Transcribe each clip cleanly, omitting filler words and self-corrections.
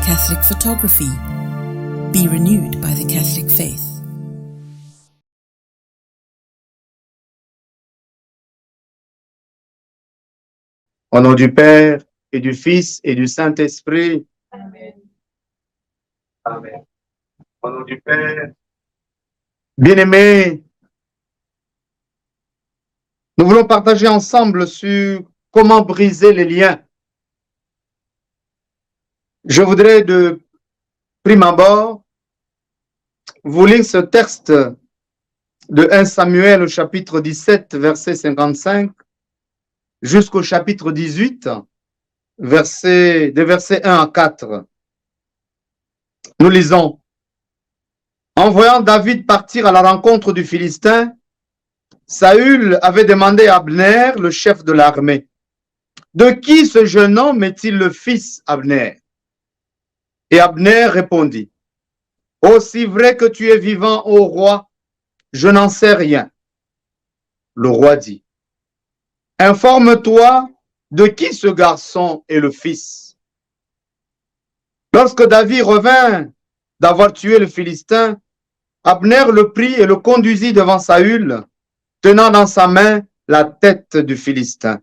Catholic photography. Be renewed by the Catholic faith. Au nom du Père, et du Fils, et du Saint-Esprit. Amen. Amen. Au nom du Père. Bien-aimés, nous voulons partager ensemble sur comment briser les liens. Je voudrais de prime abord vous lire ce texte de 1 Samuel au chapitre 17, verset 55, jusqu'au chapitre 18, des versets 1 à 4. Nous lisons. En voyant David partir à la rencontre du Philistin, Saül avait demandé à Abner, le chef de l'armée, « De qui ce jeune homme est-il le fils, Abner ?» Et Abner répondit, « Aussi vrai que tu es vivant, ô roi, je n'en sais rien. » Le roi dit, « Informe-toi de qui ce garçon est le fils. » Lorsque David revint d'avoir tué le Philistin, Abner le prit et le conduisit devant Saül, tenant dans sa main la tête du Philistin.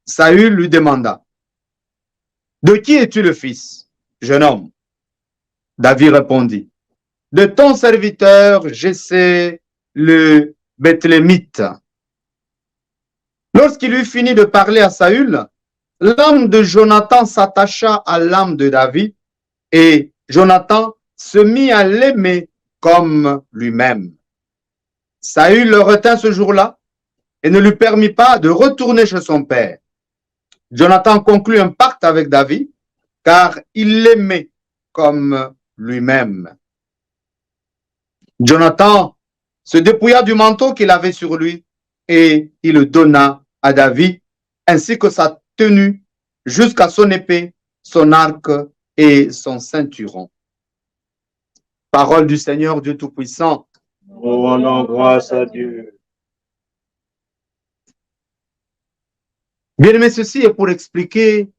Saül lui demanda, « De qui es-tu le fils, jeune homme ?» David répondit, « De ton serviteur Jessé le Bethlémite. » Lorsqu'il eut fini de parler à Saül, l'âme de Jonathan s'attacha à l'âme de David et Jonathan se mit à l'aimer comme lui-même. Saül le retint ce jour-là et ne lui permit pas de retourner chez son père. Jonathan conclut un pacte avec David car il l'aimait comme lui-même. Jonathan se dépouilla du manteau qu'il avait sur lui et il le donna à David, ainsi que sa tenue jusqu'à son épée, son arc et son ceinturon. Parole du Seigneur Dieu Tout-Puissant. Rendons grâce à Dieu. Bien-aimé, ceci est pour expliquer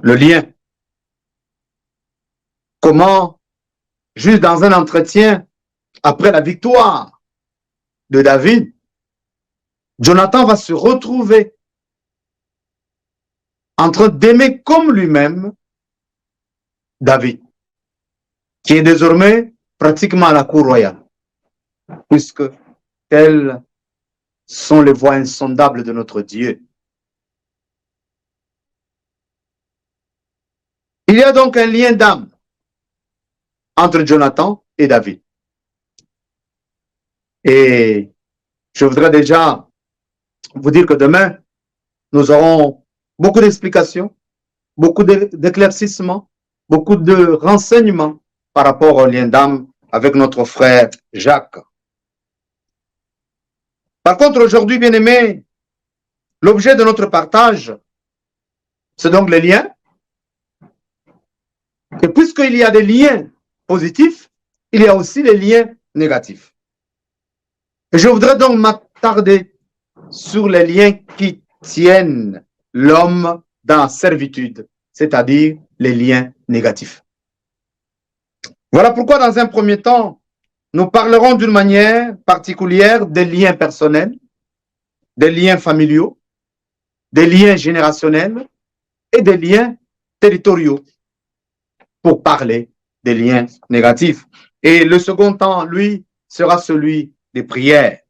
le lien. Comment, juste dans un entretien, après la victoire de David, Jonathan va se retrouver en train d'aimer comme lui-même David, qui est désormais pratiquement à la cour royale, puisque telles sont les voies insondables de notre Dieu. Il y a donc un lien d'âme entre Jonathan et David. Et je voudrais déjà vous dire que demain, nous aurons beaucoup d'explications, beaucoup d'éclaircissements, beaucoup de renseignements par rapport au lien d'âme avec notre frère Jacques. Par contre, aujourd'hui, bien-aimés, l'objet de notre partage, c'est donc les liens. Et puisqu'il y a des liens positifs, il y a aussi des liens négatifs. Et je voudrais donc m'attarder sur les liens qui tiennent l'homme dans la servitude, c'est-à-dire les liens négatifs. Voilà pourquoi, dans un premier temps, nous parlerons d'une manière particulière des liens personnels, des liens familiaux, des liens générationnels et des liens territoriaux, pour parler des liens négatifs. Et le second temps, lui, sera celui des prières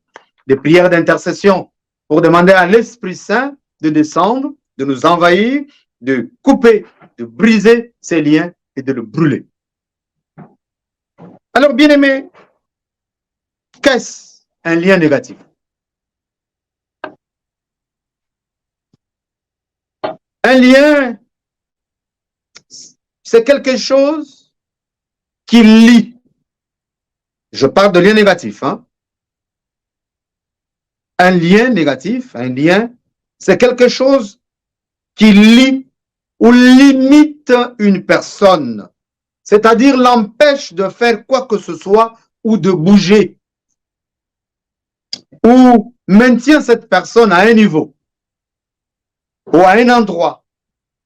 d'intercession, pour demander à l'Esprit Saint de descendre, de nous envahir, de couper, de briser ces liens et de le brûler. Alors, bien-aimés, qu'est-ce un lien négatif? Un lien, c'est quelque chose qui lie. Je parle de lien négatif. Hein? Un lien négatif, un lien, c'est quelque chose qui lie ou limite une personne, c'est-à-dire l'empêche de faire quoi que ce soit ou de bouger, ou maintient cette personne à un niveau, ou à un endroit,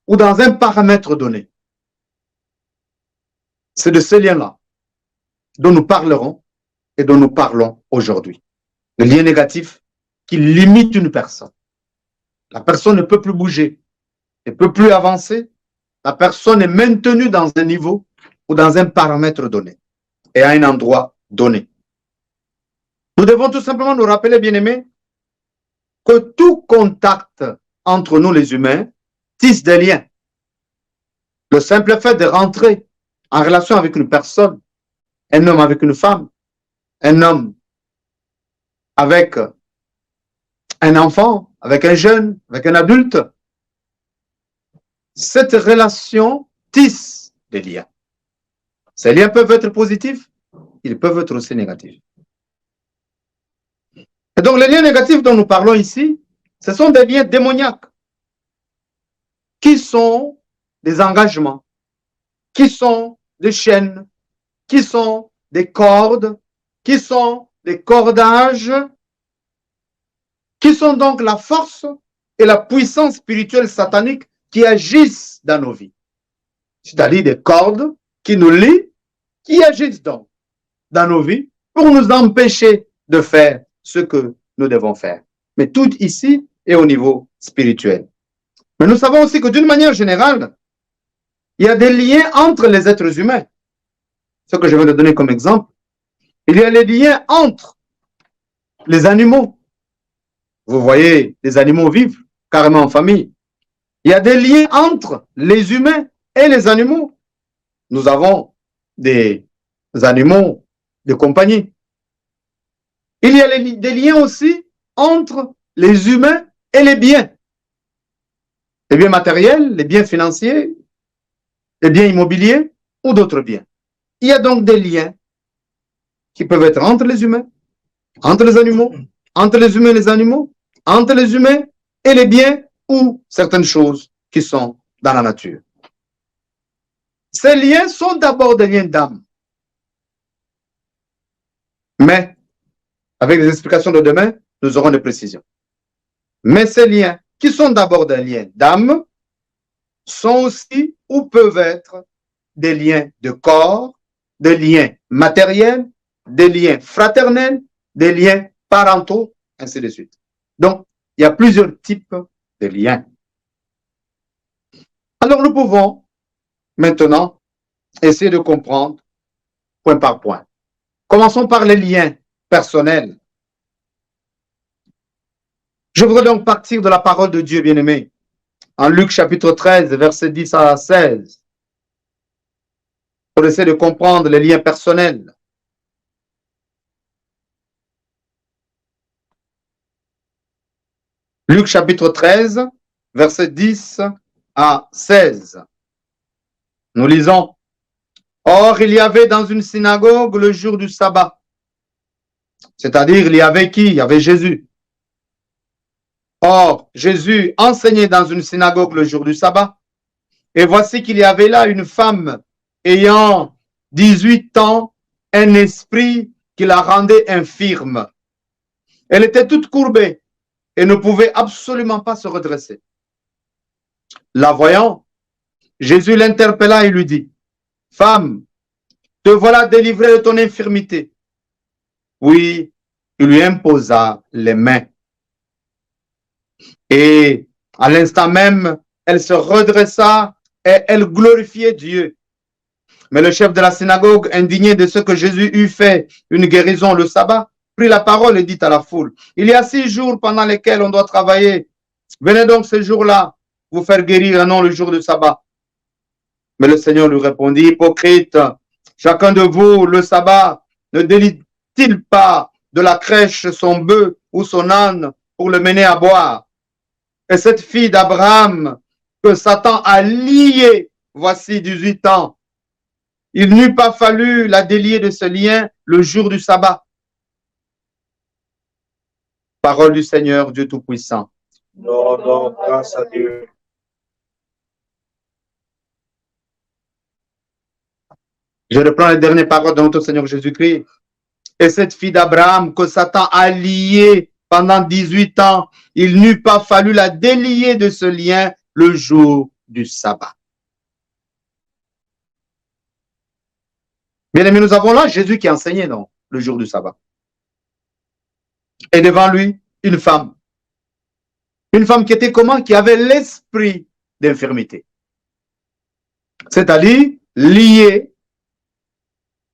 ou dans un paramètre donné. C'est de ce lien-là dont nous parlerons et dont nous parlons aujourd'hui. Le lien négatif qui limite une personne. La personne ne peut plus bouger, ne peut plus avancer. La personne est maintenue dans un niveau ou dans un paramètre donné et à un endroit donné. Nous devons tout simplement nous rappeler, bien-aimés, que tout contact entre nous les humains tisse des liens. Le simple fait de rentrer en relation avec une personne, un homme avec une femme, un homme avec un enfant, avec un jeune, avec un adulte, cette relation tisse des liens. Ces liens peuvent être positifs, ils peuvent être aussi négatifs. Et donc les liens négatifs dont nous parlons ici, ce sont des liens démoniaques qui sont des engagements, qui sont des chaînes, qui sont des cordes, qui sont des cordages, qui sont donc la force et la puissance spirituelle satanique qui agissent dans nos vies. C'est-à-dire des cordes qui nous lient, qui agissent donc dans nos vies pour nous empêcher de faire ce que nous devons faire. Mais tout ici est au niveau spirituel. Mais nous savons aussi que d'une manière générale, il y a des liens entre les êtres humains. Ce que je viens de donner comme exemple. Il y a les liens entre les animaux. Vous voyez, les animaux vivent carrément en famille. Il y a des liens entre les humains et les animaux. Nous avons des animaux de compagnie. Il y a des liens aussi entre les humains et les biens. Les biens matériels, les biens financiers, les biens immobiliers ou d'autres biens. Il y a donc des liens qui peuvent être entre les humains, entre les animaux, entre les humains et les animaux, entre les humains et les biens ou certaines choses qui sont dans la nature. Ces liens sont d'abord des liens d'âme. Mais, avec les explications de demain, nous aurons des précisions. Mais ces liens, qui sont d'abord des liens d'âme, sont aussi ou peuvent être des liens de corps, des liens matériels, des liens fraternels, des liens parentaux, ainsi de suite. Donc, il y a plusieurs types de liens. Alors, nous pouvons maintenant essayer de comprendre point par point. Commençons par les liens personnels. Je voudrais donc partir de la parole de Dieu, bien-aimé, en Luc chapitre 13, versets 10 à 16, pour essayer de comprendre les liens personnels. Luc chapitre 13, versets 10 à 16. Nous lisons. Or, il y avait dans une synagogue le jour du sabbat. C'est-à-dire, il y avait qui? Il y avait Jésus. Or, Jésus enseignait dans une synagogue le jour du sabbat. Et voici qu'il y avait là une femme ayant 18 ans, un esprit qui la rendait infirme. Elle était toute courbée et ne pouvait absolument pas se redresser. La voyant, Jésus l'interpella et lui dit, « Femme, te voilà délivrée de ton infirmité. » Puis, il lui imposa les mains. Et à l'instant même, elle se redressa et elle glorifiait Dieu. Mais le chef de la synagogue, indigné de ce que Jésus eut fait une guérison le sabbat, prit la parole et dit à la foule, « Il y a 6 jours pendant lesquels on doit travailler. Venez donc ce jour-là vous faire guérir et non le jour du sabbat. » Mais le Seigneur lui répondit, « Hypocrite, chacun de vous, le sabbat, ne délie-t-il pas de la crèche son bœuf ou son âne pour le mener à boire? Et cette fille d'Abraham que Satan a liée, voici 18 ans, il n'eût pas fallu la délier de ce lien le jour du sabbat. » Parole du Seigneur, Dieu Tout-Puissant. Non, grâce à Dieu. Je reprends les dernières paroles de notre Seigneur Jésus-Christ. Et cette fille d'Abraham que Satan a liée pendant 18 ans, il n'eût pas fallu la délier de ce lien le jour du sabbat. Bien aimé, nous avons là Jésus qui enseignait dans le jour du sabbat. Et devant lui, une femme. Une femme qui était comment? Qui avait l'esprit d'infirmité. C'est-à-dire liée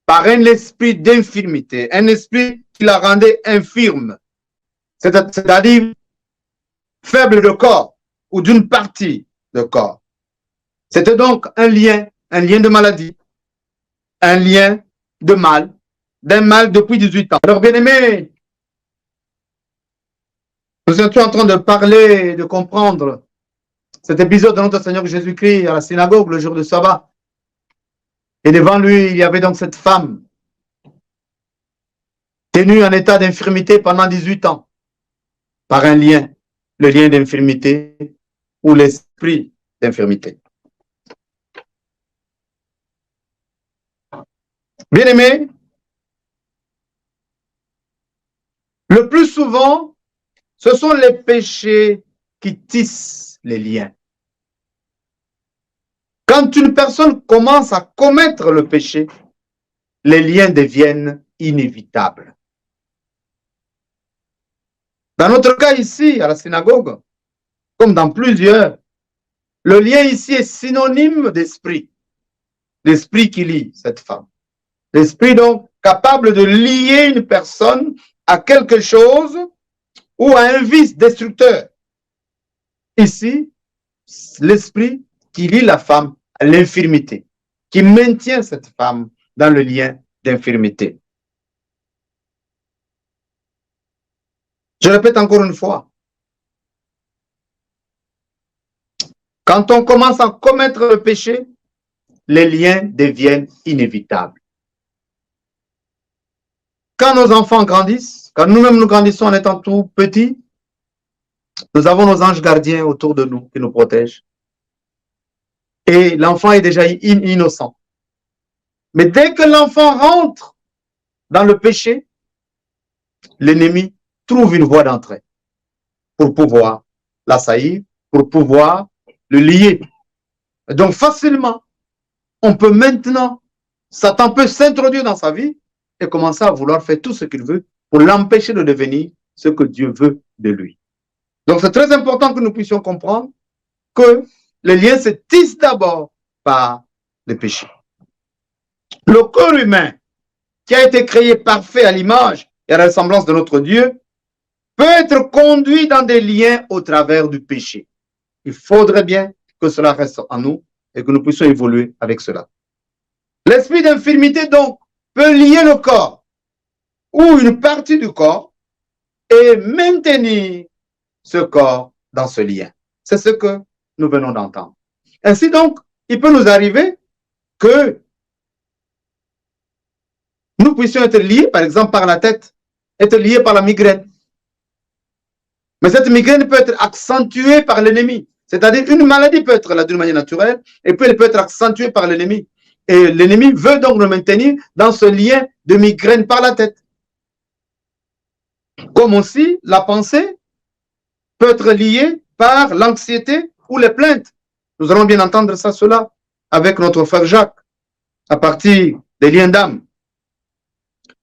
par un esprit d'infirmité, un esprit qui la rendait infirme. C'est-à-dire faible de corps ou d'une partie de corps. C'était donc un lien de maladie, un lien de mal, d'un mal depuis 18 ans. Alors, bien aimé, nous étions en train de parler, de comprendre cet épisode de notre Seigneur Jésus-Christ à la synagogue le jour du sabbat. Et devant lui, il y avait donc cette femme tenue en état d'infirmité pendant 18 ans par un lien, le lien d'infirmité ou l'esprit d'infirmité. Bien aimé, le plus souvent, ce sont les péchés qui tissent les liens. Quand une personne commence à commettre le péché, les liens deviennent inévitables. Dans notre cas ici, à la synagogue, comme dans plusieurs, le lien ici est synonyme d'esprit. L'esprit qui lie cette femme. L'esprit donc capable de lier une personne à quelque chose ou à un vice destructeur. Ici, l'esprit qui lie la femme à l'infirmité, qui maintient cette femme dans le lien d'infirmité. Je répète encore une fois. Quand on commence à commettre le péché, les liens deviennent inévitables. Quand nos enfants grandissent, quand nous-mêmes nous grandissons en étant tout petits, nous avons nos anges gardiens autour de nous qui nous protègent. Et l'enfant est déjà innocent. Mais dès que l'enfant rentre dans le péché, l'ennemi trouve une voie d'entrée pour pouvoir l'assaillir, pour pouvoir le lier. Donc facilement, on peut maintenant, Satan peut s'introduire dans sa vie et commencer à vouloir faire tout ce qu'il veut pour l'empêcher de devenir ce que Dieu veut de lui. Donc c'est très important que nous puissions comprendre que le lien se tisse d'abord par le péché. Le corps humain, qui a été créé parfait à l'image et à la ressemblance de notre Dieu, peut être conduit dans des liens au travers du péché. Il faudrait bien que cela reste en nous et que nous puissions évoluer avec cela. L'esprit d'infirmité, donc, peut lier le corps ou une partie du corps et maintenir ce corps dans ce lien. C'est ce que nous venons d'entendre. Ainsi donc, il peut nous arriver que nous puissions être liés, par exemple, par la tête, être liés par la migraine. Mais cette migraine peut être accentuée par l'ennemi. C'est-à-dire, une maladie peut être là d'une manière naturelle, et puis elle peut être accentuée par l'ennemi. Et l'ennemi veut donc nous maintenir dans ce lien de migraine par la tête. Comme aussi, la pensée peut être liée par l'anxiété ou les plaintes. Nous allons bien entendre cela avec notre frère Jacques, à partir des liens d'âme.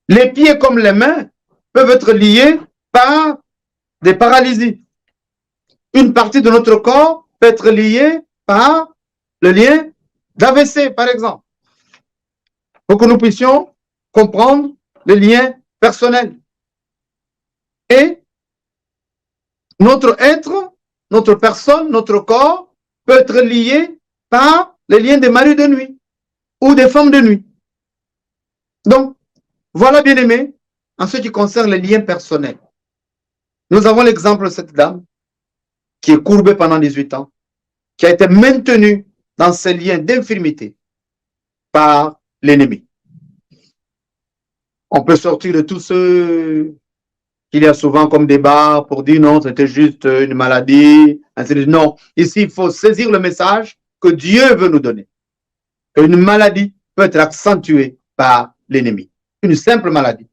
Les pieds comme les mains peuvent être liés par des paralysies. Une partie de notre corps peut être liée par le lien d'AVC, par exemple. Pour que nous puissions comprendre les liens personnels. Et notre être, notre personne, notre corps peut être lié par les liens des maris de nuit ou des femmes de nuit. Donc, voilà, bien aimé, en ce qui concerne les liens personnels. Nous avons l'exemple de cette dame qui est courbée pendant 18 ans, qui a été maintenue dans ces liens d'infirmité par l'ennemi. On peut sortir de tout ce qu'il y a souvent comme débat pour dire non, c'était juste une maladie. Non, ici, il faut saisir le message que Dieu veut nous donner. Une maladie peut être accentuée par l'ennemi. Une simple maladie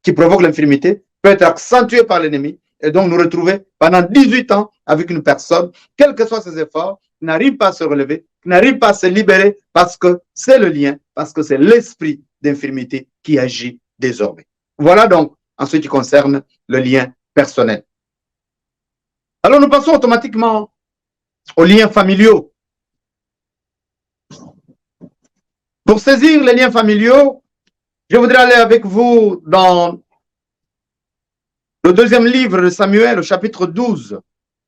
qui provoque l'infirmité peut être accentuée par l'ennemi et donc nous retrouver pendant 18 ans avec une personne, quels que soient ses efforts, qui n'arrive pas à se relever, qui n'arrive pas à se libérer parce que c'est le lien, parce que c'est l'esprit d'infirmité qui agit désormais. Voilà donc en ce qui concerne le lien personnel. Alors nous passons automatiquement aux liens familiaux. Pour saisir les liens familiaux, je voudrais aller avec vous dans le deuxième livre de Samuel, au chapitre 12,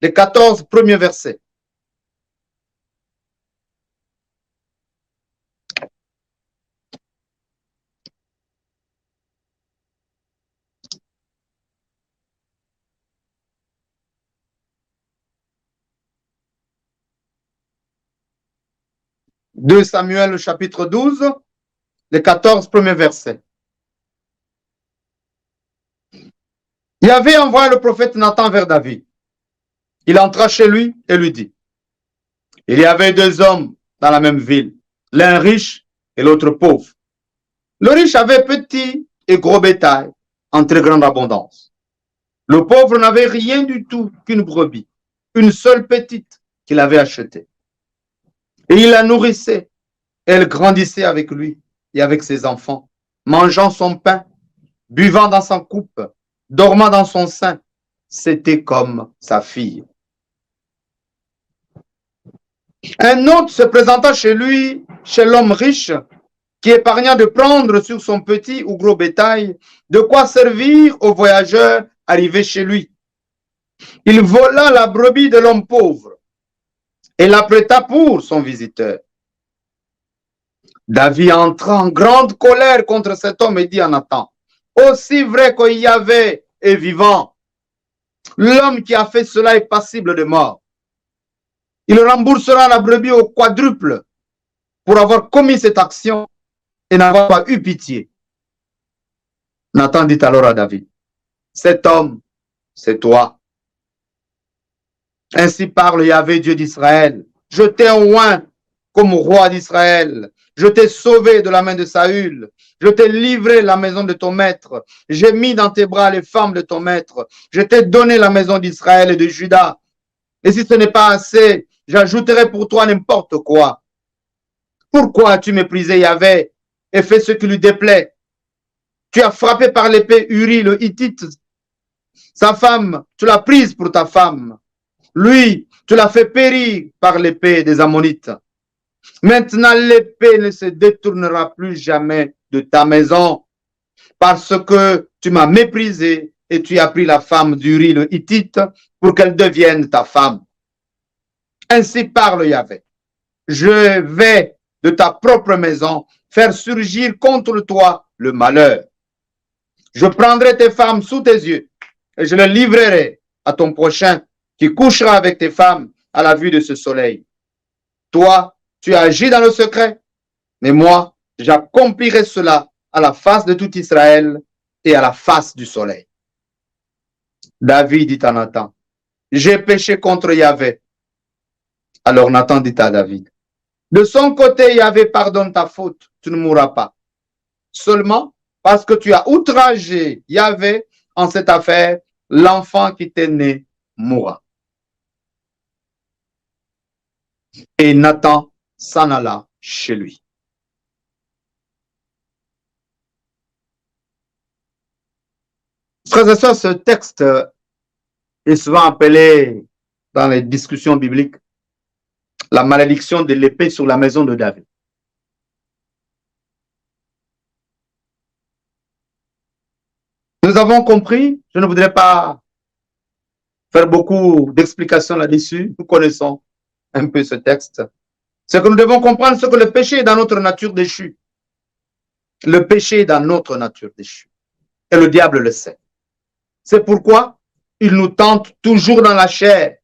les 14 premiers versets. De Samuel, au chapitre 12, les 14 premiers versets. Yahvé envoya le prophète Nathan vers David. Il entra chez lui et lui dit, il y avait deux hommes dans la même ville, l'un riche et l'autre pauvre. Le riche avait petit et gros bétail en très grande abondance. Le pauvre n'avait rien du tout qu'une brebis, une seule petite qu'il avait achetée. Et il la nourrissait. Elle grandissait avec lui et avec ses enfants, mangeant son pain, buvant dans sa coupe, dormant dans son sein. C'était comme sa fille. Un autre se présenta chez lui, chez l'homme riche, qui épargna de prendre sur son petit ou gros bétail de quoi servir aux voyageurs arrivés chez lui. Il vola la brebis de l'homme pauvre et la prêta pour son visiteur. David entra en grande colère contre cet homme et dit à Nathan, aussi vrai que Yahvé est vivant, l'homme qui a fait cela est passible de mort. Il remboursera la brebis au quadruple pour avoir commis cette action et n'avoir pas eu pitié. Nathan dit alors à David, cet homme, c'est toi. Ainsi parle Yahvé, Dieu d'Israël. Je t'ai oint comme roi d'Israël. Je t'ai sauvé de la main de Saül. Je t'ai livré la maison de ton maître. J'ai mis dans tes bras les femmes de ton maître. Je t'ai donné la maison d'Israël et de Juda. Et si ce n'est pas assez, j'ajouterai pour toi n'importe quoi. Pourquoi as-tu méprisé Yahvé et fait ce qui lui déplaît? Tu as frappé par l'épée Uri le Hittite. Sa femme, tu l'as prise pour ta femme. Lui, tu l'as fait périr par l'épée des Ammonites. Maintenant, l'épée ne se détournera plus jamais de ta maison parce que tu m'as méprisé et tu as pris la femme d'Uri le Hittite pour qu'elle devienne ta femme. Ainsi parle Yahvé. Je vais de ta propre maison faire surgir contre toi le malheur. Je prendrai tes femmes sous tes yeux et je les livrerai à ton prochain qui couchera avec tes femmes à la vue de ce soleil. Toi, tu agis dans le secret, mais moi, j'accomplirai cela à la face de tout Israël et à la face du soleil. David dit à Nathan, j'ai péché contre Yahvé. Alors Nathan dit à David, de son côté, Yahvé pardonne ta faute, tu ne mourras pas. Seulement parce que tu as outragé Yahvé en cette affaire, l'enfant qui t'est né mourra. Et Nathan s'en alla chez lui. Frères et sœurs, ce texte est souvent appelé dans les discussions bibliques la malédiction de l'épée sur la maison de David. Nous avons compris, je ne voudrais pas faire beaucoup d'explications là-dessus, nous connaissons un peu ce texte. C'est que nous devons comprendre ce que le péché est dans notre nature déchue. Le péché est dans notre nature déchue. Et le diable le sait. C'est pourquoi il nous tente toujours dans la chair,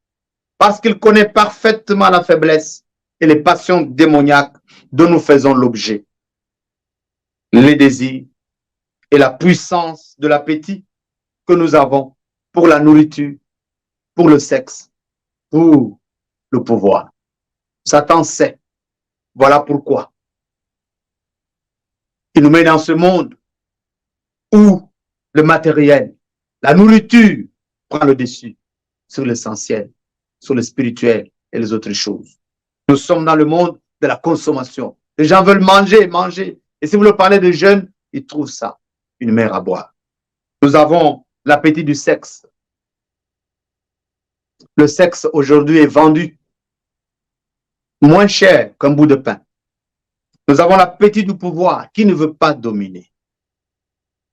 parce qu'il connaît parfaitement la faiblesse et les passions démoniaques dont nous faisons l'objet. Les désirs et la puissance de l'appétit que nous avons pour la nourriture, pour le sexe, pour le pouvoir. Satan sait. Voilà pourquoi il nous met dans ce monde où le matériel, la nourriture prend le dessus sur l'essentiel, sur le spirituel et les autres choses. Nous sommes dans le monde de la consommation. Les gens veulent manger, manger. Et si vous leur parlez de jeûne, ils trouvent ça une mer à boire. Nous avons l'appétit du sexe. Le sexe aujourd'hui est vendu moins cher qu'un bout de pain. Nous avons l'appétit du pouvoir. Qui ne veut pas dominer?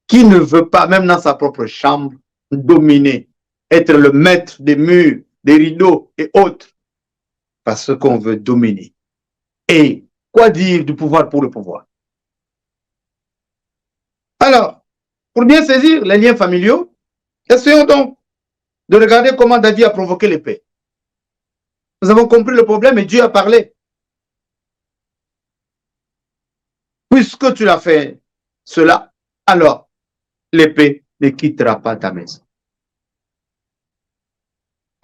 Qui ne veut pas, même dans sa propre chambre, dominer, être le maître des murs, des rideaux et autres? Parce qu'on veut dominer. Et quoi dire du pouvoir pour le pouvoir? Alors, pour bien saisir les liens familiaux, essayons donc de regarder comment David a provoqué l'épée. Nous avons compris le problème et Dieu a parlé. Puisque tu l'as fait cela, alors l'épée ne quittera pas ta maison.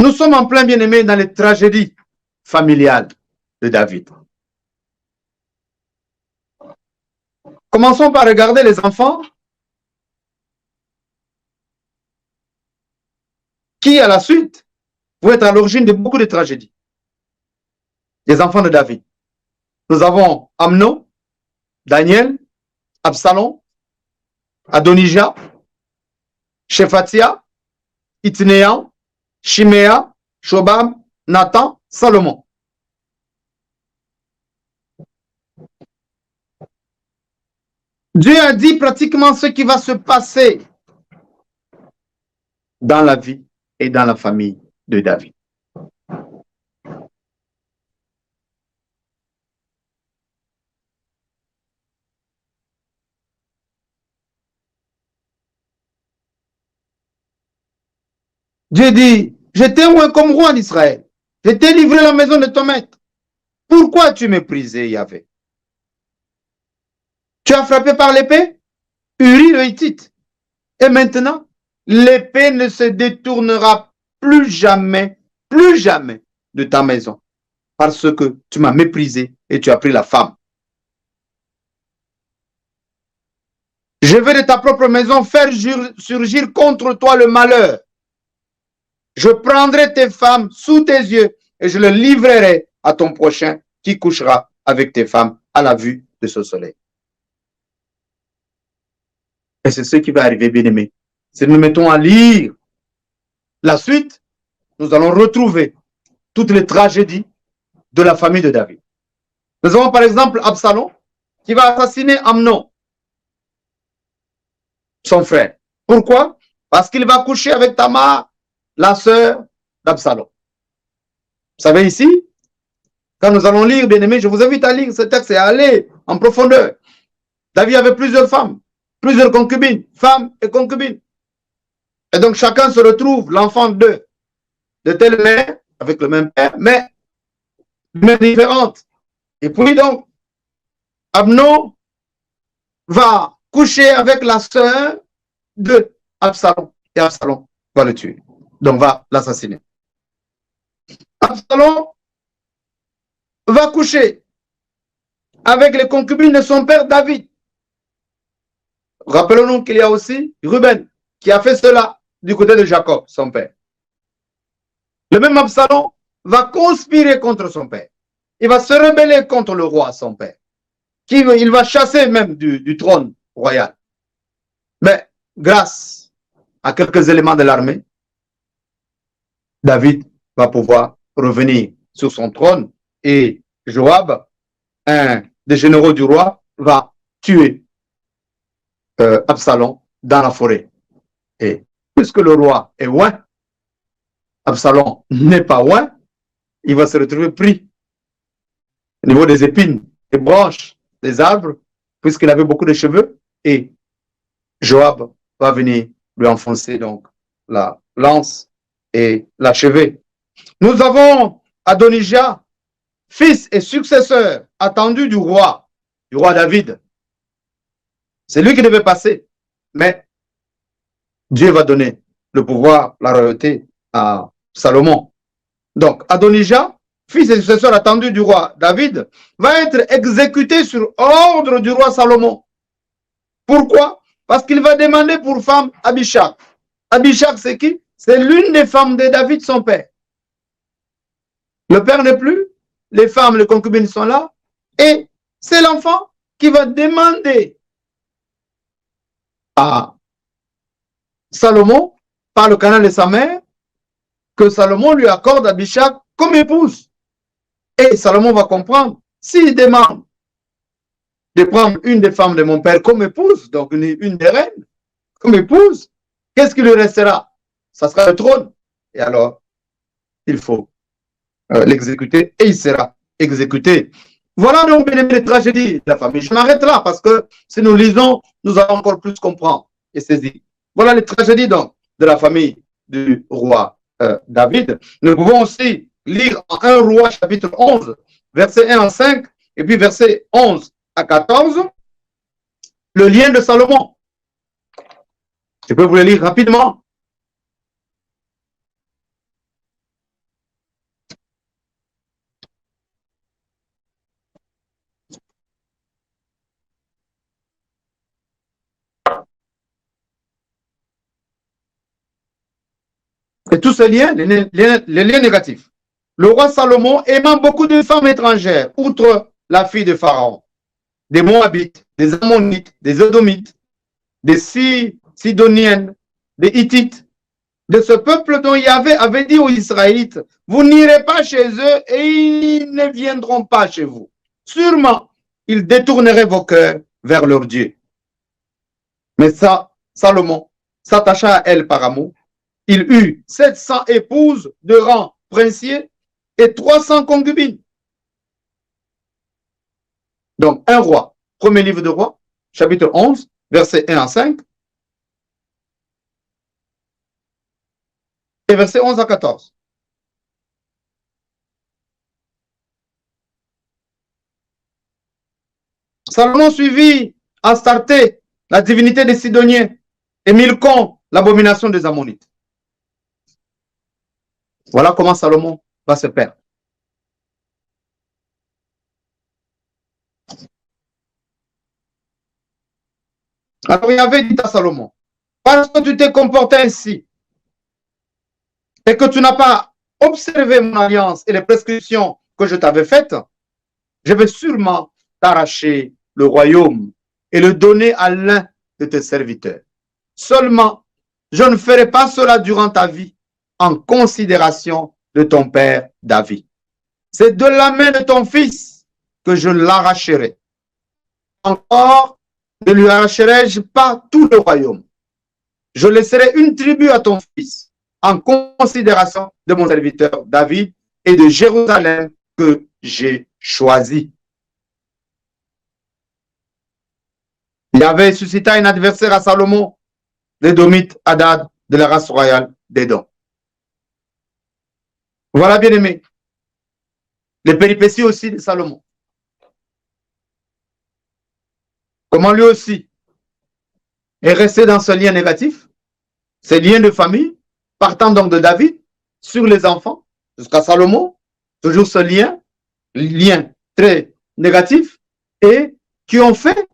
Nous sommes en plein bien-aimé dans les tragédies familiales de David. Commençons par regarder les enfants qui, à la suite, vont être à l'origine de beaucoup de tragédies. Les enfants de David. Nous avons Amnon, Daniel, Absalom, Adonijah, Shephatia, Itnéan, Chiméa, Shobab, Nathan, Salomon. Dieu a dit pratiquement ce qui va se passer dans la vie et dans la famille de David. Dieu dit, je t'ai oint comme roi en Israël. Je t'ai livré la maison de ton maître. Pourquoi tu méprisais Yahvé? Tu as frappé par l'épée? Uri le Hittite. Et maintenant, l'épée ne se détournera plus jamais de ta maison. Parce que tu m'as méprisé et tu as pris la femme. Je vais de ta propre maison faire surgir contre toi le malheur. Je prendrai tes femmes sous tes yeux et je les livrerai à ton prochain qui couchera avec tes femmes à la vue de ce soleil. Et c'est ce qui va arriver, bien-aimés. Si nous mettons à lire la suite, nous allons retrouver toutes les tragédies de la famille de David. Nous avons par exemple Absalom qui va assassiner Amnon, son frère. Pourquoi? Parce qu'il va coucher avec Tamar, la sœur d'Absalom. Vous savez ici, quand nous allons lire, bien aimé, je vous invite à lire ce texte et à aller en profondeur. David avait plusieurs femmes, plusieurs concubines, femmes et concubines. Et donc chacun se retrouve l'enfant de telle mère, avec le même père, mais différentes. Et puis donc, Amnon va coucher avec la sœur de Absalom. Et Absalom va le tuer. Donc va l'assassiner. Absalom va coucher avec les concubines de son père David. Rappelons-nous qu'il y a aussi Ruben qui a fait cela du côté de Jacob, son père. Le même Absalom va conspirer contre son père. Il va se rebeller contre le roi, son père. Il va chasser même du trône royal. Mais grâce à quelques éléments de l'armée, David va pouvoir revenir sur son trône et Joab, un des généraux du roi, va tuer Absalom dans la forêt. Et puisque le roi est loin, Absalom n'est pas loin, il va se retrouver pris au niveau des épines, des branches, des arbres, puisqu'il avait beaucoup de cheveux, et Joab va venir lui enfoncer donc la lance et l'achever. Nous avons Adonijah, fils et successeur attendu du roi David. C'est lui qui devait passer, mais Dieu va donner le pouvoir, la royauté à Salomon. Donc Adonijah, fils et successeur attendu du roi David, va être exécuté sur ordre du roi Salomon. Pourquoi? Parce qu'il va demander pour femme Abishag. Abishag, c'est qui? C'est l'une des femmes de David, son père. Le père n'est plus, les femmes, les concubines sont là, et c'est l'enfant qui va demander à Salomon, par le canal de sa mère, que Salomon lui accorde Abishag comme épouse. Et Salomon va comprendre, s'il demande de prendre une des femmes de mon père comme épouse, donc une des reines, comme épouse, qu'est-ce qui lui restera? Ça sera le trône. Et alors, il faut l'exécuter et il sera exécuté. Voilà donc, bien aimé, les tragédies de la famille. Je m'arrête là parce que si nous lisons, nous allons encore plus comprendre et saisir. Voilà les tragédies donc de la famille du roi David. Nous pouvons aussi lire en 1 Roi chapitre 11, versets 1 à 5 et puis versets 11 à 14, le lien de Salomon. Je peux vous le lire rapidement. Et tous ces liens, les liens négatifs. Le roi Salomon aimant beaucoup de femmes étrangères, outre la fille de Pharaon, des Moabites, des Ammonites, des Édomites, des Sidoniennes, des Hittites, de ce peuple dont Yahvé avait dit aux Israélites, vous n'irez pas chez eux et ils ne viendront pas chez vous. Sûrement, ils détourneraient vos cœurs vers leur Dieu. Mais ça, Salomon s'attacha à elle par amour. Il eut 700 épouses de rang princier et 300 concubines. Donc, 1 Roi, premier livre de Roi, chapitre 11, versets 1 à 5, et versets 11 à 14. Salomon suivit Astarté, la divinité des Sidoniens, et Milcom, l'abomination des Ammonites. Voilà comment Salomon va se perdre. Alors il avait dit à Salomon, parce que tu t'es comporté ainsi, et que tu n'as pas observé mon alliance et les prescriptions que je t'avais faites, je vais sûrement t'arracher le royaume et le donner à l'un de tes serviteurs. Seulement, je ne ferai pas cela durant ta vie, en considération de ton père David. C'est de la main de ton fils que je l'arracherai. Encore, ne lui arracherai-je pas tout le royaume. Je laisserai une tribu à ton fils, en considération de mon serviteur David et de Jérusalem que j'ai choisi. Yahvé suscita un adversaire à Salomon, l'Édomite Hadad de la race royale d'Édom. Voilà, bien aimé, les péripéties aussi de Salomon. Comment lui aussi est resté dans ce lien négatif, ces liens de famille, partant donc de David sur les enfants jusqu'à Salomon, toujours ce lien très négatif, et qui ont fait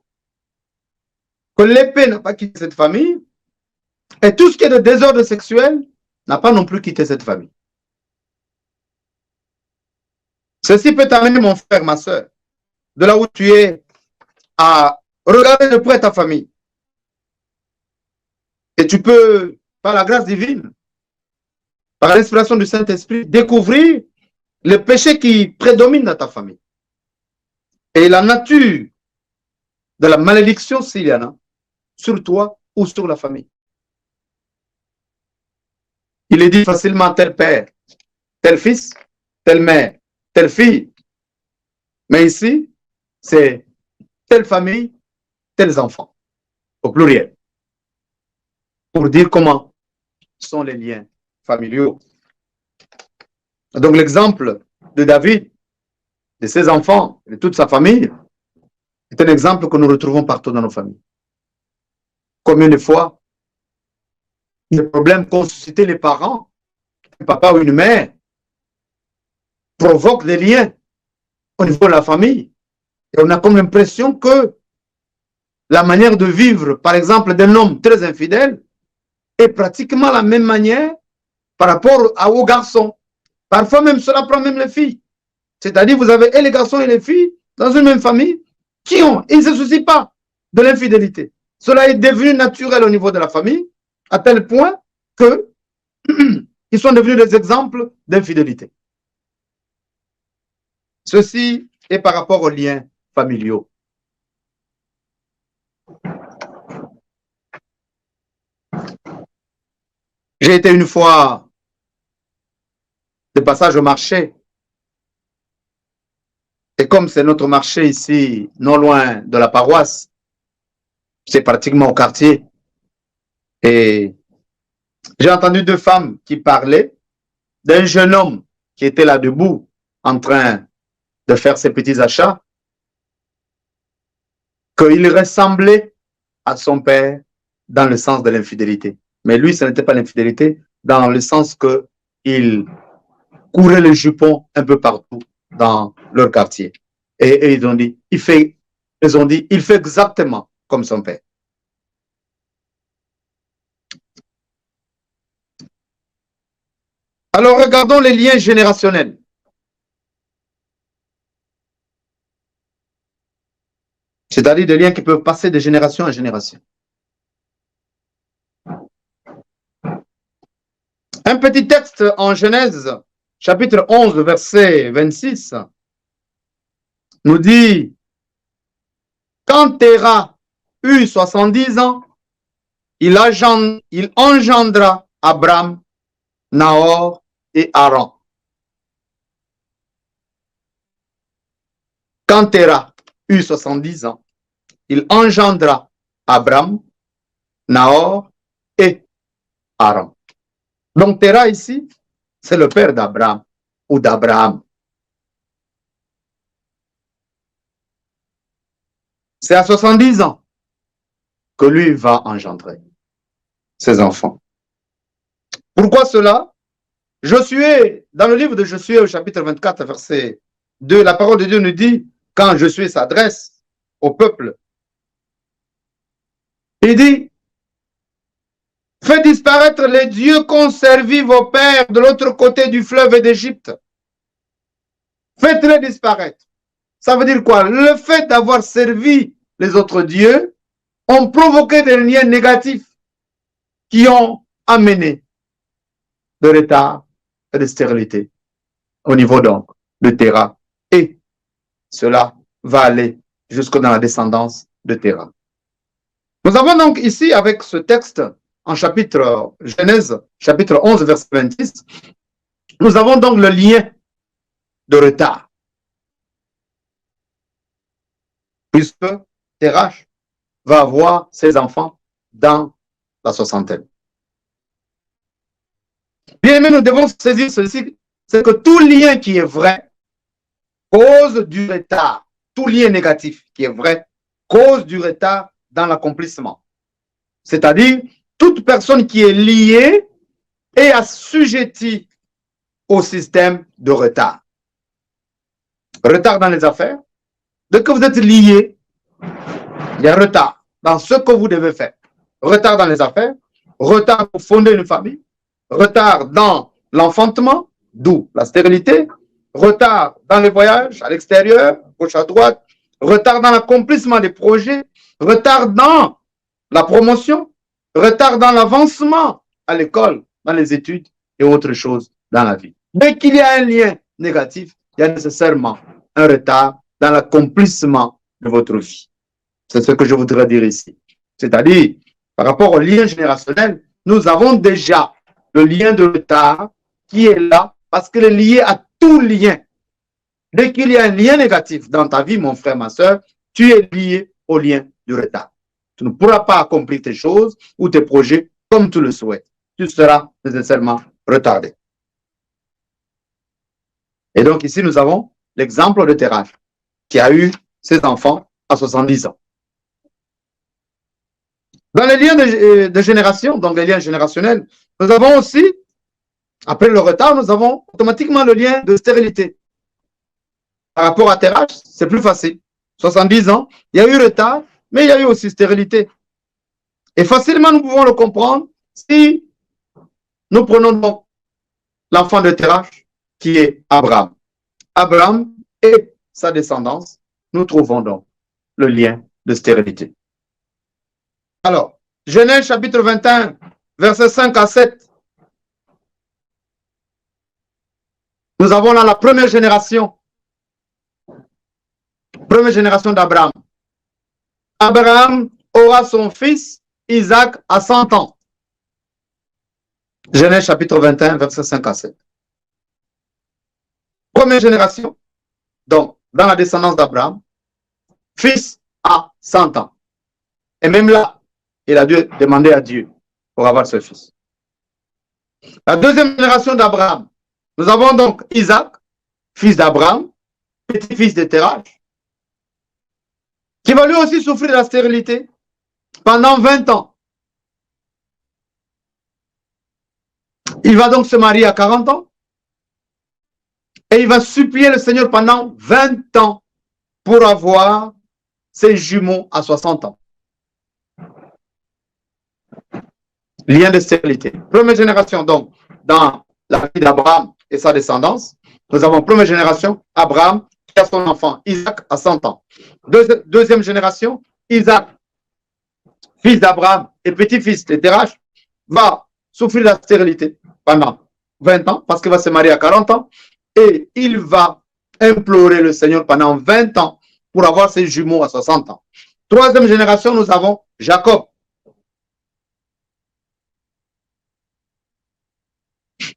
que l'épée n'a pas quitté cette famille, et tout ce qui est de désordre sexuel n'a pas non plus quitté cette famille. Ceci peut t'amener, mon frère, ma soeur, de là où tu es, à regarder de près ta famille. Et tu peux, par la grâce divine, par l'inspiration du Saint-Esprit, découvrir les péchés qui prédominent dans ta famille. Et la nature de la malédiction, s'il y en a, sur toi ou sur la famille. Il est dit facilement tel père, tel fils, telle mère, telle fille. Mais ici, c'est telle famille, tels enfants, au pluriel. Pour dire comment sont les liens familiaux. Donc l'exemple de David, de ses enfants, de toute sa famille, est un exemple que nous retrouvons partout dans nos familles. Combien de fois les problèmes qu'ont suscité les parents, un papa ou une mère, provoquent des liens au niveau de la famille. Et on a comme l'impression que la manière de vivre, par exemple, d'un homme très infidèle, est pratiquement la même manière par rapport aux garçons. Parfois même, cela prend même les filles. C'est-à-dire, vous avez et les garçons et les filles dans une même famille, ils ne se soucient pas de l'infidélité. Cela est devenu naturel au niveau de la famille, à tel point que ils sont devenus des exemples d'infidélité. Ceci est par rapport aux liens familiaux. J'ai été une fois de passage au marché. Et comme c'est notre marché ici, non loin de la paroisse, c'est pratiquement au quartier. Et j'ai entendu deux femmes qui parlaient d'un jeune homme qui était là debout, en train de faire ses petits achats, qu'il ressemblait à son père dans le sens de l'infidélité. Mais lui, ce n'était pas l'infidélité, dans le sens qu'il courait le jupon un peu partout dans leur quartier. Et ils ont dit, il fait exactement comme son père. Alors, regardons les liens générationnels. C'est-à-dire des liens qui peuvent passer de génération en génération. Un petit texte en Genèse, chapitre 11, verset 26, nous dit, quand Téra eut 70 ans, il engendra Abram, Nahor et Haran. Quand Téra eut 70 ans, il engendra Abram, Nahor et Haran. Donc Téra ici, c'est le père d'Abraham ou d'Abraham. C'est à 70 ans que lui va engendrer ses enfants. Pourquoi cela? Josué, dans le livre de Josué au chapitre 24, verset 2, la parole de Dieu nous dit, quand Josué s'adresse au peuple, il dit, faites disparaître les dieux qu'ont servi vos pères de l'autre côté du fleuve d'Égypte. Faites-les disparaître. Ça veut dire quoi? Le fait d'avoir servi les autres dieux ont provoqué des liens négatifs qui ont amené de retard et de stérilité au niveau donc de Téra. Et cela va aller jusque dans la descendance de Téra. Nous avons donc ici, avec ce texte en chapitre Genèse, chapitre 11, verset 26, nous avons donc le lien de retard. Puisque Térach va avoir ses enfants dans la soixantaine. Bien aimé, nous devons saisir ceci, c'est que tout lien qui est vrai cause du retard. Tout lien négatif qui est vrai cause du retard dans l'accomplissement. C'est-à-dire, toute personne qui est liée est assujettie au système de retard. Retard dans les affaires. Dès que vous êtes lié, il y a retard dans ce que vous devez faire. Retard dans les affaires, retard pour fonder une famille, retard dans l'enfantement, d'où la stérilité, retard dans les voyages à l'extérieur, gauche à droite, retard dans l'accomplissement des projets, retard dans la promotion, retard dans l'avancement à l'école, dans les études et autres choses dans la vie. Dès qu'il y a un lien négatif, il y a nécessairement un retard dans l'accomplissement de votre vie. C'est ce que je voudrais dire ici. C'est-à-dire, par rapport au lien générationnel, nous avons déjà le lien de retard qui est là parce qu'il est lié à tout lien. Dès qu'il y a un lien négatif dans ta vie, mon frère, ma soeur, tu es lié au lien du retard. Tu ne pourras pas accomplir tes choses ou tes projets comme tu le souhaites. Tu seras nécessairement retardé. Et donc ici, nous avons l'exemple de Térach, qui a eu ses enfants à 70 ans. Dans les liens de génération, donc les liens générationnels, nous avons aussi, après le retard, nous avons automatiquement le lien de stérilité. Par rapport à Térach, c'est plus facile. 70 ans, il y a eu retard, mais il y a eu aussi stérilité. Et facilement, nous pouvons le comprendre si nous prenons donc l'enfant de Térach, qui est Abraham. Abraham et sa descendance, nous trouvons donc le lien de stérilité. Alors, Genèse chapitre 21, versets 5 à 7. Nous avons là la première génération d'Abraham. Abraham aura son fils Isaac à 100 ans. Genèse chapitre 21, versets 5 à 7. Première génération, donc, dans la descendance d'Abraham, fils à 100 ans. Et même là, il a dû demander à Dieu pour avoir ce fils. La deuxième génération d'Abraham, nous avons donc Isaac, fils d'Abraham, petit-fils de Terach, qui va lui aussi souffrir de la stérilité pendant 20 ans. Il va donc se marier à 40 ans et il va supplier le Seigneur pendant 20 ans pour avoir ses jumeaux à 60 ans. Lien de stérilité. Première génération, donc, dans la vie d'Abraham et sa descendance, nous avons première génération, Abraham, qui a son enfant, Isaac, à 100 ans. Deuxième génération, Isaac, fils d'Abraham et petit-fils de Terach, va souffrir de la stérilité pendant 20 ans, parce qu'il va se marier à 40 ans, et il va implorer le Seigneur pendant 20 ans pour avoir ses jumeaux à 60 ans. Troisième génération, nous avons Jacob.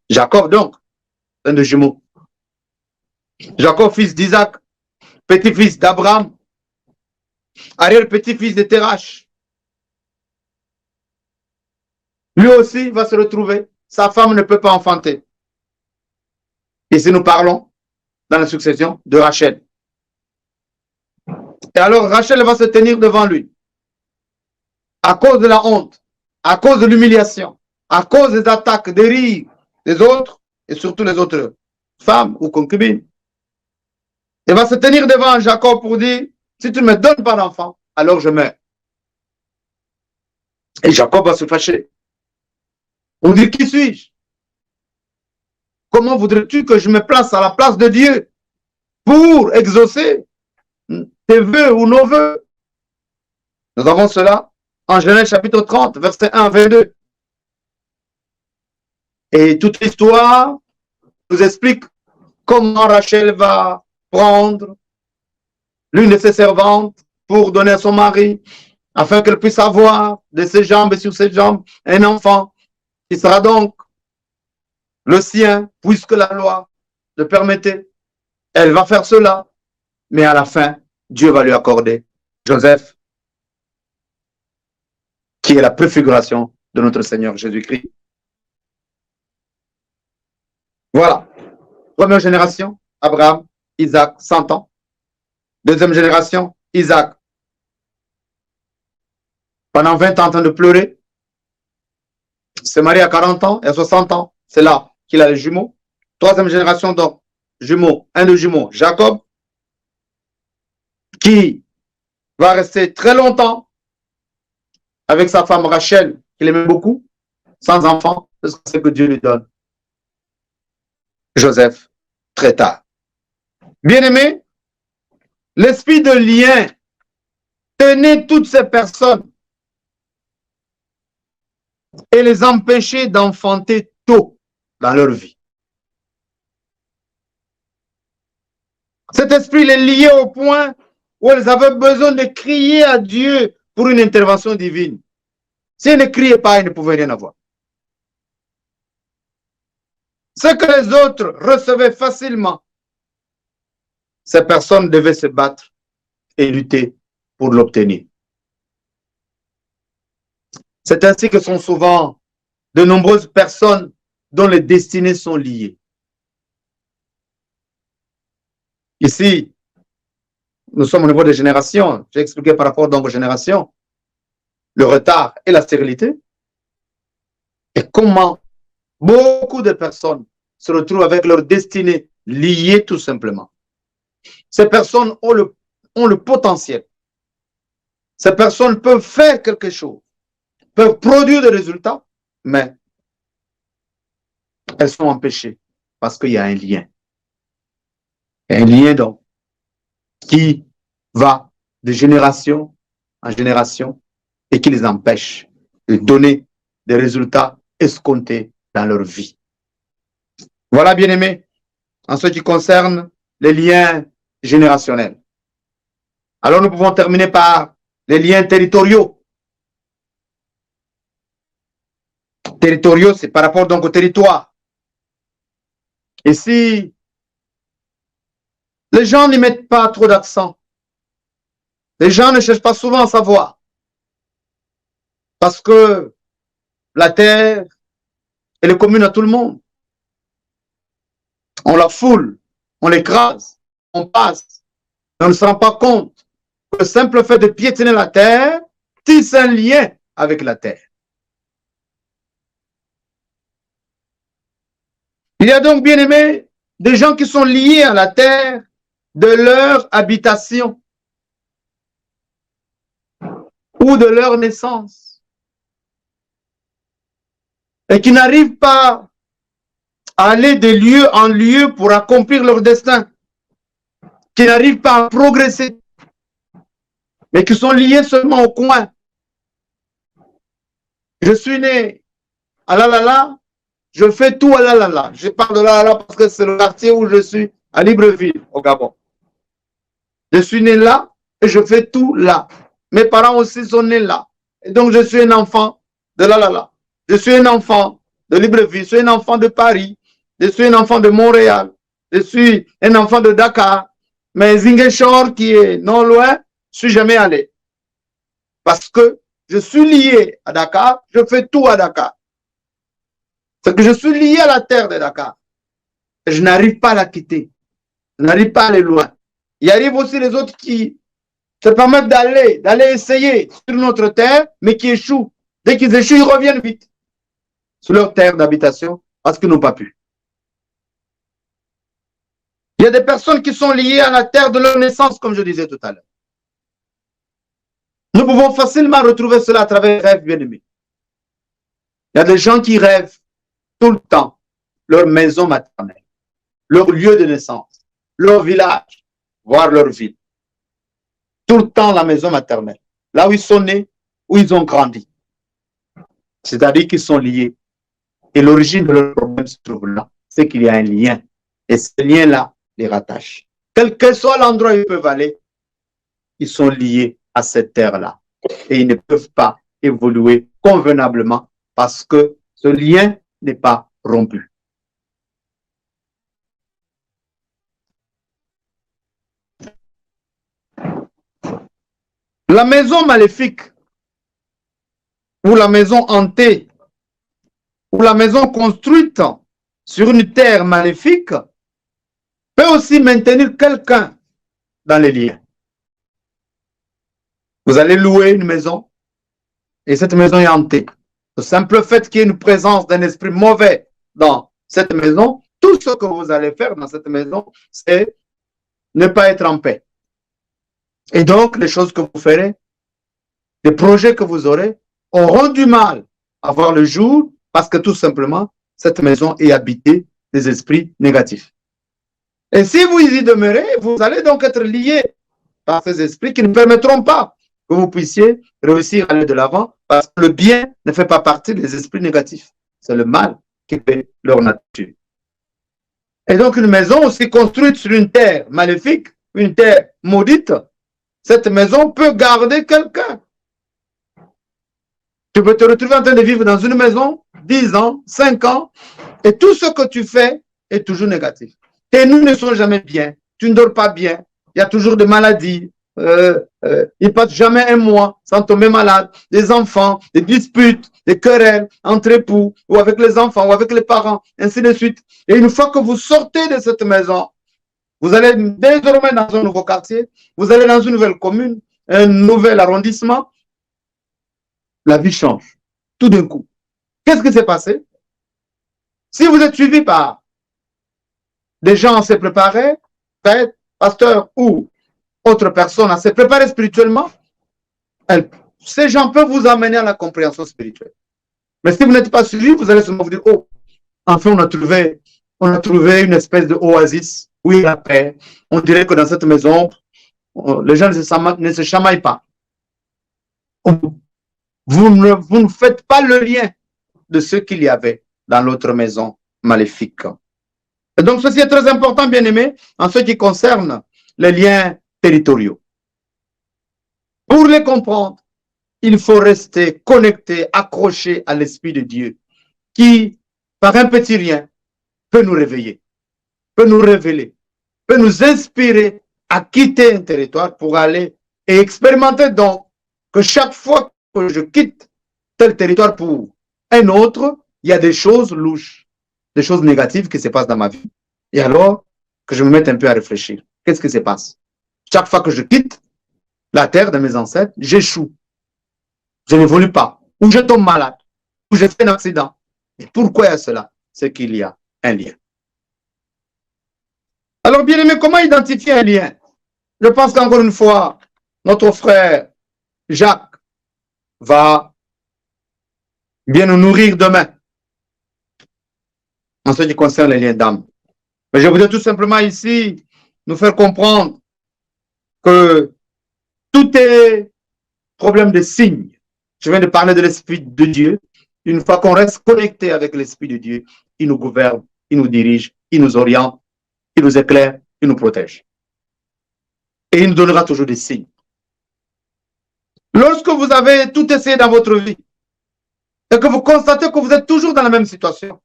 Jacob, donc, un de jumeaux. Jacob, fils d'Isaac, petit-fils d'Abraham, arrière-petit-fils de Terach. Lui aussi va se retrouver. Sa femme ne peut pas enfanter. Ici, nous parlons dans la succession de Rachel. Et alors, Rachel va se tenir devant lui. À cause de la honte, à cause de l'humiliation, à cause des attaques, des rires des autres, et surtout les autres femmes ou concubines. Elle va se tenir devant Jacob pour dire, si tu ne me donnes pas d'enfant, alors je meurs. Et Jacob va se fâcher. On dit, qui suis-je? Comment voudrais-tu que je me place à la place de Dieu pour exaucer tes vœux ou nos vœux? Nous avons cela en Genèse chapitre 30, verset 1 à 22. Et toute l'histoire nous explique comment Rachel va prendre l'une de ses servantes pour donner à son mari, afin qu'elle puisse avoir de ses jambes et sur ses jambes un enfant qui sera donc le sien, puisque la loi le permettait. Elle va faire cela, mais à la fin, Dieu va lui accorder Joseph, qui est la préfiguration de notre Seigneur Jésus-Christ. Voilà. Première génération, Abraham, Isaac, 100 ans. Deuxième génération, Isaac, pendant 20 ans en train de pleurer, se marie à 40 ans et à 60 ans, c'est là qu'il a les jumeaux. Troisième génération, donc, jumeaux, un de jumeaux, Jacob, qui va rester très longtemps avec sa femme Rachel, qu'il aimait beaucoup, sans enfant, jusqu'à ce que Dieu lui donne Joseph très tard. Bien-aimé, l'esprit de lien tenait toutes ces personnes et les empêchait d'enfanter tôt dans leur vie. Cet esprit les liait au point où elles avaient besoin de crier à Dieu pour une intervention divine. Si elles ne criaient pas, elles ne pouvaient rien avoir. Ce que les autres recevaient facilement, ces personnes devaient se battre et lutter pour l'obtenir. C'est ainsi que sont souvent de nombreuses personnes dont les destinées sont liées. Ici, nous sommes au niveau des générations. J'ai expliqué par rapport donc aux générations le retard et la stérilité. Et comment beaucoup de personnes se retrouvent avec leur destinée liée tout simplement. Ces personnes ont le potentiel. Ces personnes peuvent faire quelque chose, peuvent produire des résultats, mais elles sont empêchées parce qu'il y a un lien. Un lien donc qui va de génération en génération et qui les empêche de donner des résultats escomptés dans leur vie. Voilà, bien-aimés, en ce qui concerne les liens générationnels. Alors, nous pouvons terminer par les liens territoriaux. Territoriaux, c'est par rapport donc au territoire. Et si les gens n'y mettent pas trop d'accent, les gens ne cherchent pas souvent à savoir, parce que la terre, elle est commune à tout le monde. On la foule, on l'écrase, on passe, on ne se rend pas compte que le simple fait de piétiner la terre tisse un lien avec la terre. Il y a donc, bien aimé, des gens qui sont liés à la terre de leur habitation ou de leur naissance et qui n'arrivent pas à aller de lieu en lieu pour accomplir leur destin, qui n'arrivent pas à progresser, mais qui sont liés seulement au coin. Je suis né à Lalala, je fais tout à Lalala. Je parle de Lalala parce que c'est le quartier où je suis, à Libreville, au Gabon. Je suis né là et je fais tout là. Mes parents aussi sont nés là. Et donc, je suis un enfant de Lalala. Je suis un enfant de Libreville. Je suis un enfant de Paris. Je suis un enfant de Montréal. Je suis un enfant de Dakar. Mais Ziguinchor, qui est non loin, je ne suis jamais allé. Parce que je suis lié à Dakar. Je fais tout à Dakar. C'est que je suis lié à la terre de Dakar. Et je n'arrive pas à la quitter. Je n'arrive pas à aller loin. Il arrive aussi les autres qui se permettent d'aller essayer sur notre terre, mais qui échouent. Dès qu'ils échouent, ils reviennent vite sur leur terre d'habitation parce qu'ils n'ont pas pu. Il y a des personnes qui sont liées à la terre de leur naissance, comme je disais tout à l'heure. Nous pouvons facilement retrouver cela à travers les rêves, bien-aimés. Il y a des gens qui rêvent tout le temps leur maison maternelle, leur lieu de naissance, leur village, voire leur ville. Tout le temps la maison maternelle, là où ils sont nés, où ils ont grandi. C'est-à-dire qu'ils sont liés. Et l'origine de leur problème se trouve là. C'est qu'il y a un lien. Et ce lien-là les rattache. Quel que soit l'endroit où ils peuvent aller, ils sont liés à cette terre-là. Et ils ne peuvent pas évoluer convenablement parce que ce lien n'est pas rompu. La maison maléfique, ou la maison hantée, ou la maison construite sur une terre maléfique, peut aussi maintenir quelqu'un dans les liens. Vous allez louer une maison, et cette maison est hantée. Le simple fait qu'il y ait une présence d'un esprit mauvais dans cette maison, tout ce que vous allez faire dans cette maison, c'est ne pas être en paix. Et donc, les choses que vous ferez, les projets que vous aurez, auront du mal à voir le jour parce que tout simplement, cette maison est habitée des esprits négatifs. Et si vous y demeurez, vous allez donc être liés par ces esprits qui ne permettront pas que vous puissiez réussir à aller de l'avant parce que le bien ne fait pas partie des esprits négatifs. C'est le mal qui fait leur nature. Et donc, une maison aussi construite sur une terre maléfique, une terre maudite, cette maison peut garder quelqu'un. Tu peux te retrouver en train de vivre dans une maison 10 ans, 5 ans, et tout ce que tu fais est toujours négatif. Tes nuits ne sont jamais bien, tu ne dors pas bien, il y a toujours des maladies, il ne passe jamais un mois sans tomber malade, des enfants, des disputes, des querelles entre époux, ou avec les enfants, ou avec les parents, ainsi de suite. Et une fois que vous sortez de cette maison, vous allez désormais dans un nouveau quartier, vous allez dans une nouvelle commune, un nouvel arrondissement, la vie change, tout d'un coup. Qu'est-ce qui s'est passé? Si vous êtes suivi par des gens assez préparés, peut-être pasteurs ou autres personnes assez préparées spirituellement, ces gens peuvent vous amener à la compréhension spirituelle. Mais si vous n'êtes pas suivi, vous allez seulement vous dire, oh, enfin on a trouvé une espèce de oasis où il y a la paix. On dirait que dans cette maison, Les gens ne se chamaillent pas. Vous ne faites pas le lien de ce qu'il y avait dans l'autre maison maléfique. Et donc, ceci est très important, bien aimé, en ce qui concerne les liens territoriaux. Pour les comprendre, il faut rester connecté, accroché à l'Esprit de Dieu, qui, par un petit rien, peut nous réveiller, peut nous révéler, peut nous inspirer à quitter un territoire pour aller et expérimenter donc que chaque fois que je quitte tel territoire pour un autre, il y a des choses louches, des choses négatives qui se passent dans ma vie. Et alors que je me mette un peu à réfléchir. Qu'est-ce qui se passe? Chaque fois que je quitte la terre de mes ancêtres, j'échoue. Je n'évolue pas. Ou je tombe malade. Ou je fais un accident. Et pourquoi il y a cela? C'est qu'il y a un lien. Alors, bien aimé, comment identifier un lien? Je pense qu'encore une fois, notre frère Jacques va bien nous nourrir demain en ce qui concerne les liens d'âme. Mais je voudrais tout simplement ici nous faire comprendre que tout est problème de signes. Je viens de parler de l'Esprit de Dieu. Une fois qu'on reste connecté avec l'Esprit de Dieu, il nous gouverne, il nous dirige, il nous oriente, il nous éclaire, il nous protège. Et il nous donnera toujours des signes. Lorsque vous avez tout essayé dans votre vie et que vous constatez que vous êtes toujours dans la même situation,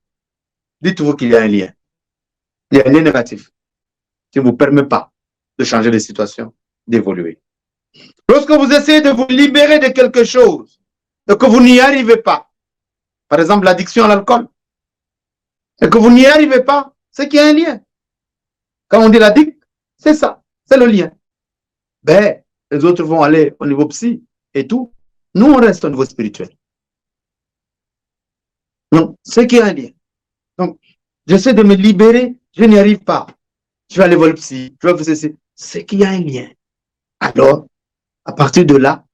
dites-vous qu'il y a un lien. Il y a un lien négatif qui ne vous permet pas de changer de situation, d'évoluer. Lorsque vous essayez de vous libérer de quelque chose et que vous n'y arrivez pas, par exemple l'addiction à l'alcool, et que vous n'y arrivez pas, c'est qu'il y a un lien. Quand on dit l'addict, c'est ça, c'est le lien. Ben, les autres vont aller au niveau psy et tout. Nous, on reste au niveau spirituel. Donc, c'est qu'il y a un lien. Donc, j'essaie de me libérer, je n'y arrive pas. Je vais aller voir le psy, je vais faire ceci. C'est qu'il y a un lien. Alors, à partir de là,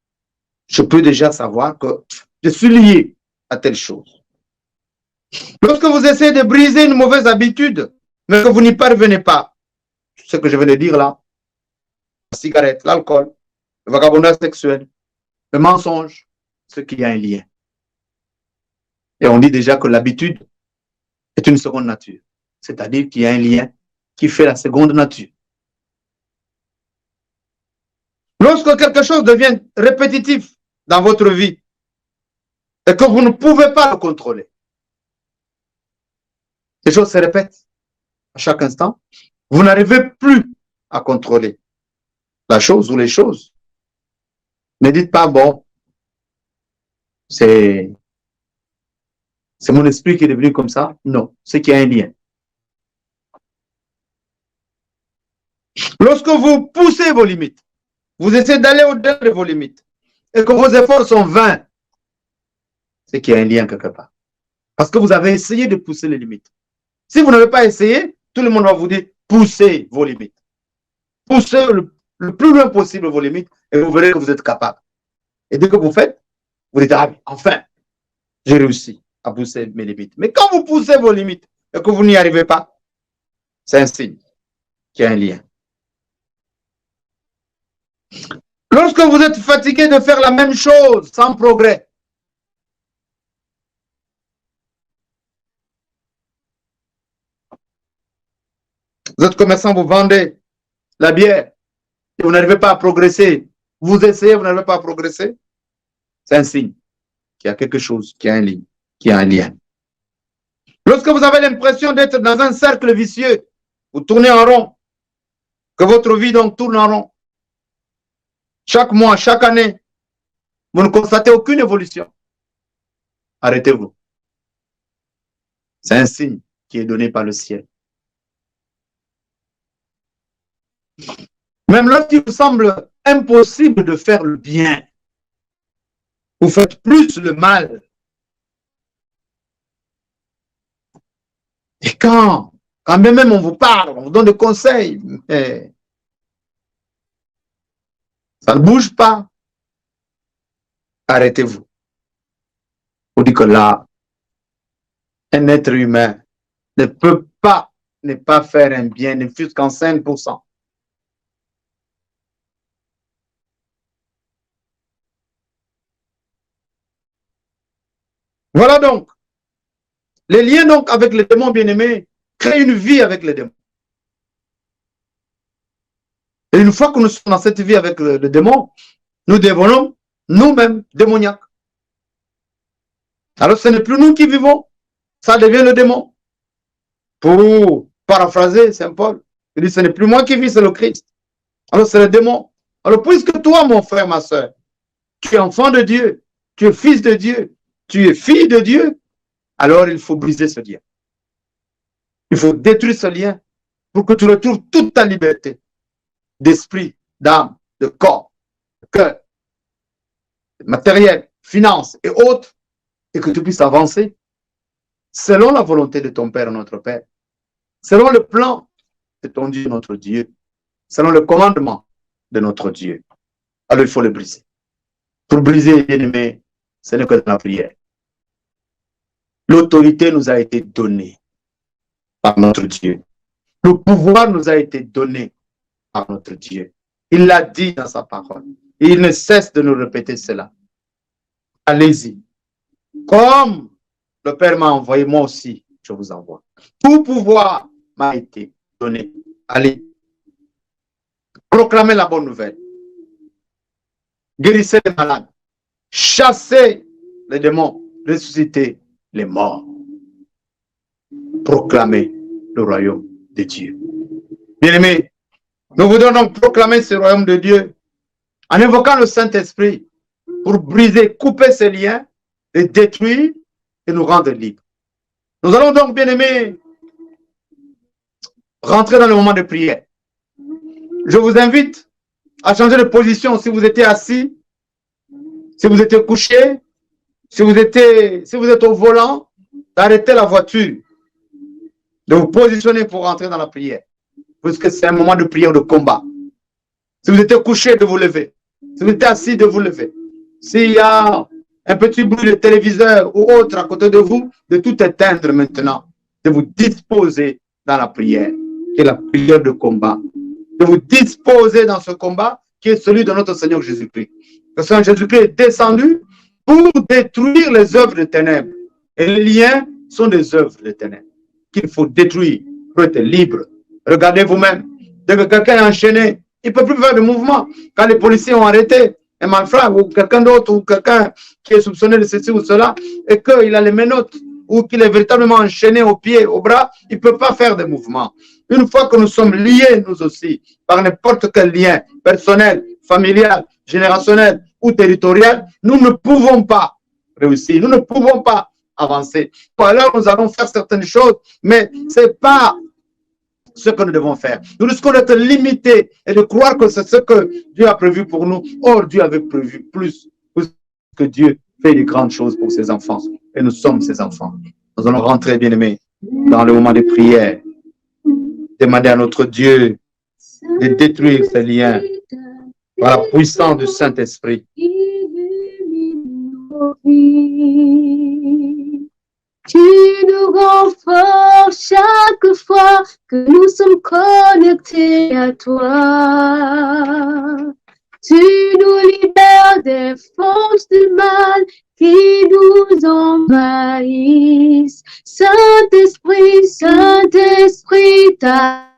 je peux déjà savoir que je suis lié à telle chose. Lorsque vous essayez de briser une mauvaise habitude, mais que vous n'y parvenez pas, ce que je viens de dire là, la cigarette, l'alcool, le vagabondage sexuel, le mensonge, c'est qu'il y a un lien. Et on dit déjà que l'habitude est une seconde nature. C'est-à-dire qu'il y a un lien qui fait la seconde nature. Lorsque quelque chose devient répétitif dans votre vie et que vous ne pouvez pas le contrôler, les choses se répètent à chaque instant, vous n'arrivez plus à contrôler la chose ou les choses. Ne dites pas, bon, c'est mon esprit qui est devenu comme ça. Non, c'est qu'il y a un lien. Lorsque vous poussez vos limites, vous essayez d'aller au-delà de vos limites et que vos efforts sont vains, c'est qu'il y a un lien quelque part. Parce que vous avez essayé de pousser les limites. Si vous n'avez pas essayé, tout le monde va vous dire, poussez vos limites. Poussez le plus loin possible vos limites et vous verrez que vous êtes capable. Et dès que vous faites, vous dites, ah, enfin, j'ai réussi à pousser mes limites. Mais quand vous poussez vos limites et que vous n'y arrivez pas, c'est un signe qu'il y a un lien. Lorsque vous êtes fatigué de faire la même chose sans progrès, vous êtes commerçant, vous vendez la bière et vous n'arrivez pas à progresser, vous essayez, vous n'arrivez pas à progresser, c'est un signe qu'il y a quelque chose, qu'il y a un lien, qu'il y a un lien. Lorsque vous avez l'impression d'être dans un cercle vicieux, vous tournez en rond, que votre vie donc tourne en rond, chaque mois, chaque année, vous ne constatez aucune évolution, arrêtez-vous. C'est un signe qui est donné par le ciel. Même lorsqu'il vous semble impossible de faire le bien, vous faites plus le mal. Et quand même on vous parle, on vous donne des conseils, mais ça ne bouge pas, arrêtez-vous. On dit que là, un être humain ne peut pas ne pas faire un bien, ne fût qu'en 5%. Voilà donc. Les liens donc avec les démons bien-aimés créent une vie avec les démons. Et une fois que nous sommes dans cette vie avec le démon, nous devenons nous-mêmes démoniaques. Alors ce n'est plus nous qui vivons, ça devient le démon. Pour paraphraser Saint Paul, il dit ce n'est plus moi qui vis, c'est le Christ. Alors c'est le démon. Alors puisque toi, mon frère, ma soeur, tu es enfant de Dieu, tu es fils de Dieu, tu es fille de Dieu, alors il faut briser ce lien. Il faut détruire ce lien pour que tu retrouves toute ta liberté d'esprit, d'âme, de corps, de cœur, de matériel, finances et autres, et que tu puisses avancer selon la volonté de ton Père, notre Père, selon le plan de ton Dieu, notre Dieu, selon le commandement de notre Dieu. Alors il faut le briser. Pour briser, bien-aimé, ce n'est que dans la prière. L'autorité nous a été donnée par notre Dieu. Le pouvoir nous a été donné par notre Dieu. Il l'a dit dans sa parole. Et il ne cesse de nous répéter cela. Allez-y. Comme le Père m'a envoyé, moi aussi, je vous envoie. Tout pouvoir m'a été donné. Allez. Proclamez la bonne nouvelle. Guérissez les malades. Chassez les démons. Ressuscitez les morts. Proclamez le royaume de Dieu. Bien-aimés, nous voudrons donc proclamer ce royaume de Dieu en invoquant le Saint-Esprit pour briser, couper ces liens, les détruire et nous rendre libres. Nous allons donc, bien-aimés, rentrer dans le moment de prière. Je vous invite à changer de position si vous étiez assis, si vous étiez couché, si vous êtes au volant, d'arrêter la voiture, de vous positionner pour rentrer dans la prière. Puisque c'est un moment de prière, de combat. Si vous êtes couché, de vous lever. Si vous êtes assis, de vous lever. S'il y a un petit bruit de téléviseur ou autre à côté de vous, de tout éteindre maintenant. De vous disposer dans la prière, qui est la prière de combat. De vous disposer dans ce combat, qui est celui de notre Seigneur Jésus-Christ. Le Seigneur Jésus-Christ est descendu pour détruire les œuvres de ténèbres. Et les liens sont des œuvres de ténèbres qu'il faut détruire pour être libre. Regardez vous-même. Dès que quelqu'un est enchaîné, il ne peut plus faire de mouvement. Quand les policiers ont arrêté un malfrat ou quelqu'un d'autre ou quelqu'un qui est soupçonné de ceci ou cela et qu'il a les menottes ou qu'il est véritablement enchaîné aux pieds, aux bras, il ne peut pas faire de mouvement. Une fois que nous sommes liés, nous aussi, par n'importe quel lien personnel, familial, générationnel ou territorial, nous ne pouvons pas réussir. Nous ne pouvons pas avancer. Alors nous allons faire certaines choses, mais ce n'est pas ce que nous devons faire. Nous risquons d'être limités et de croire que c'est ce que Dieu a prévu pour nous. Or, Dieu avait prévu plus, que Dieu fait de grandes choses pour ses enfants. Et nous sommes ses enfants. Nous allons rentrer, bien-aimés, dans le moment de prière. Demander à notre Dieu de détruire ces liens par la puissance du Saint-Esprit. Tu nous renforces chaque fois que nous sommes connectés à toi. Tu nous libères des forces du mal qui nous envahissent. Saint-Esprit, Saint-Esprit, ta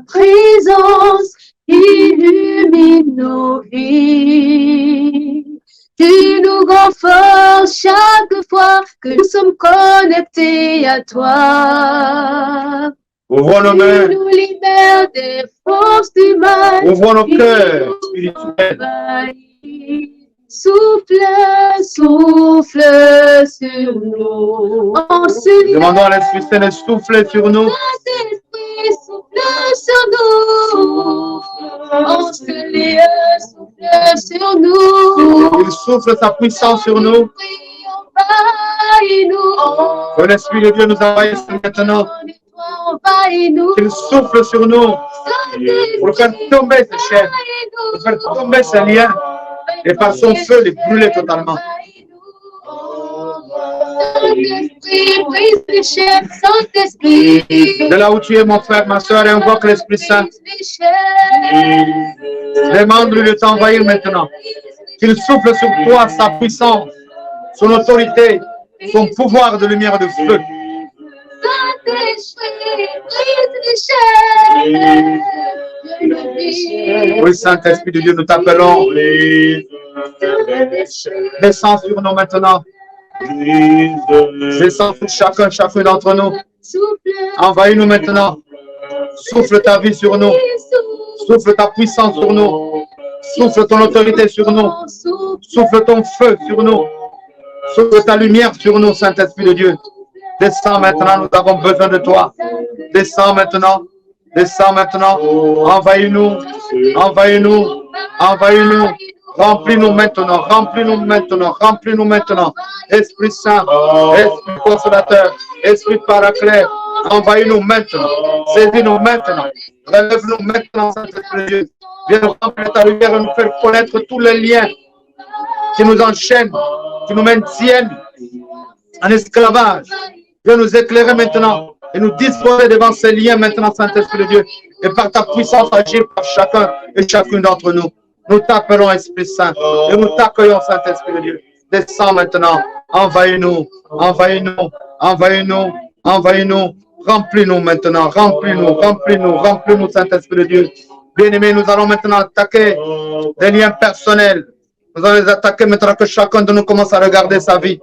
présence illumine nos vies. Tu nous renforces chaque fois que nous sommes connectés à toi. Ouvrons nos mains. Tu nous libères des forces du mal. Ouvrons nos cœurs spirituels. Souffle, souffle sur nous. Demandons à l'Esprit Saint de souffler sur nous. Saint-Esprit, souffle sur nous. En ce lieu, souffle sur nous. Il souffle sa puissance sur nous. Que l'Esprit de Dieu nous envahisse maintenant. Qu'il souffle sur nous pour faire tomber ces chaînes, pour faire tomber ces liens et par son feu les brûler totalement. De là où tu es, mon frère, ma soeur, invoque l'Esprit Saint. Demande-lui de t'envahir maintenant. Qu'il souffle sur toi sa puissance, son autorité, son pouvoir de lumière et de feu. Oui, Saint-Esprit de Dieu, nous t'appelons. Descends sur nous maintenant. Descends sur chacun d'entre nous. Envahis-nous maintenant. Souffle ta vie sur nous. Souffle ta puissance sur nous. Souffle ton autorité sur nous. Souffle ton feu sur nous. Souffle ta lumière sur nous, Saint-Esprit de Dieu. Descends maintenant, nous avons besoin de toi. Descends maintenant. Descends maintenant. Envahis-nous. Envahis-nous. Envahis-nous. Remplis-nous maintenant. Remplis-nous maintenant. Remplis-nous maintenant. Esprit Saint. Esprit consolateur. Esprit paraclet. Envahis-nous maintenant. Saisis-nous maintenant. Relève-nous maintenant, Saint-Esprit de Dieu. Viens nous remplir ta lumière et nous faire connaître tous les liens qui nous enchaînent, qui nous maintiennent en esclavage. Viens nous éclairer maintenant et nous disposer devant ces liens maintenant, Saint-Esprit de Dieu. Et par ta puissance, agir par chacun et chacune d'entre nous. Nous t'appelons Esprit Saint et nous t'accueillons, Saint-Esprit de Dieu. Descends maintenant. Envahis-nous. Envahis-nous. Envahis-nous. Envahis-nous. Remplis-nous maintenant. Remplis-nous. Remplis-nous. Remplis-nous, Saint-Esprit de Dieu. Bien-aimés, nous allons maintenant attaquer des liens personnels. Nous allons les attaquer maintenant que chacun de nous commence à regarder sa vie.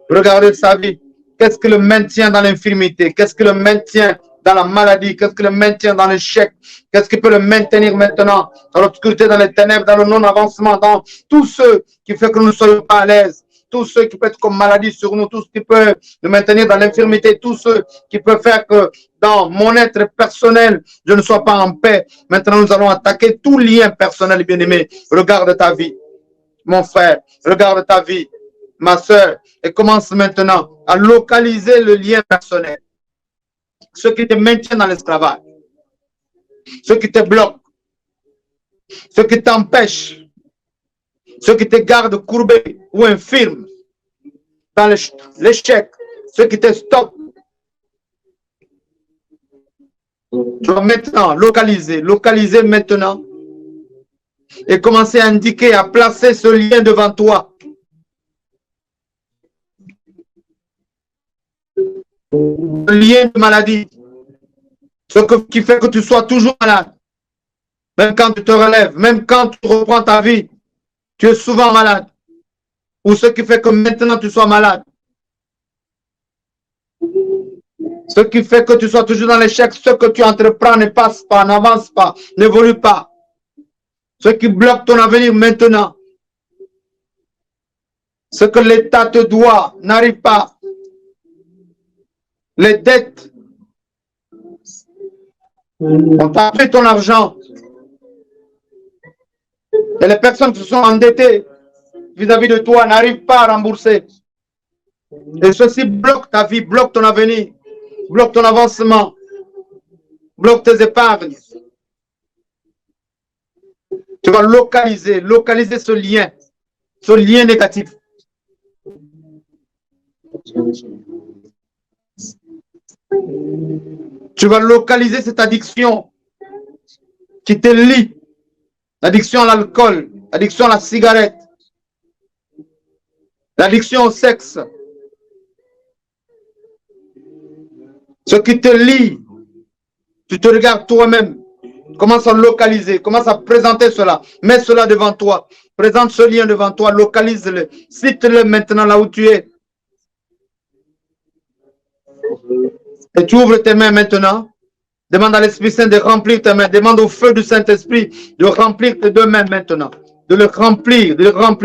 Regarder sa vie. Qu'est-ce que le maintient dans l'infirmité? Qu'est-ce que le maintient dans la maladie? Qu'est-ce que le maintient dans l'échec? Qu'est-ce qui peut le maintenir maintenant dans l'obscurité, dans les ténèbres, dans le non-avancement, dans tout ce qui fait que nous ne soyons pas à l'aise? Tout ce qui peut être comme maladie sur nous, tout ce qui peut nous maintenir dans l'infirmité, tout ce qui peut faire que dans mon être personnel, je ne sois pas en paix. Maintenant, nous allons attaquer tout lien personnel, bien-aimé. Regarde ta vie, mon frère. Regarde ta vie, ma soeur. Et commence maintenant à localiser le lien personnel. Ce qui te maintient dans l'esclavage. Ce qui te bloque. Ce qui t'empêche. Ce qui te garde courbé ou infirme dans l'échec, ce qui te stoppe. Tu vas maintenant localiser maintenant et commencer à indiquer, à placer ce lien devant toi. Le lien de maladie, ce qui fait que tu sois toujours malade, même quand tu te relèves, même quand tu reprends ta vie. Tu es souvent malade. Ou ce qui fait que maintenant tu sois malade. Ce qui fait que tu sois toujours dans l'échec. Ce que tu entreprends ne passe pas, n'avance pas, n'évolue pas. Ce qui bloque ton avenir maintenant. Ce que l'État te doit n'arrive pas. Les dettes. On t'a pris ton argent. Et les personnes qui se sont endettées vis-à-vis de toi n'arrivent pas à rembourser. Et ceci bloque ta vie, bloque ton avenir, bloque ton avancement, bloque tes épargnes. Tu vas localiser ce lien négatif. Tu vas localiser cette addiction qui te lie. L'addiction à l'alcool, l'addiction à la cigarette, l'addiction au sexe. Ce qui te lie, tu te regardes toi-même. Commence à localiser, commence à présenter cela. Mets cela devant toi. Présente ce lien devant toi, localise-le. Cite-le maintenant là où tu es. Et tu ouvres tes mains maintenant. Demande à l'Esprit Saint de remplir tes mains. Demande au feu du Saint-Esprit de remplir tes deux mains maintenant. De le remplir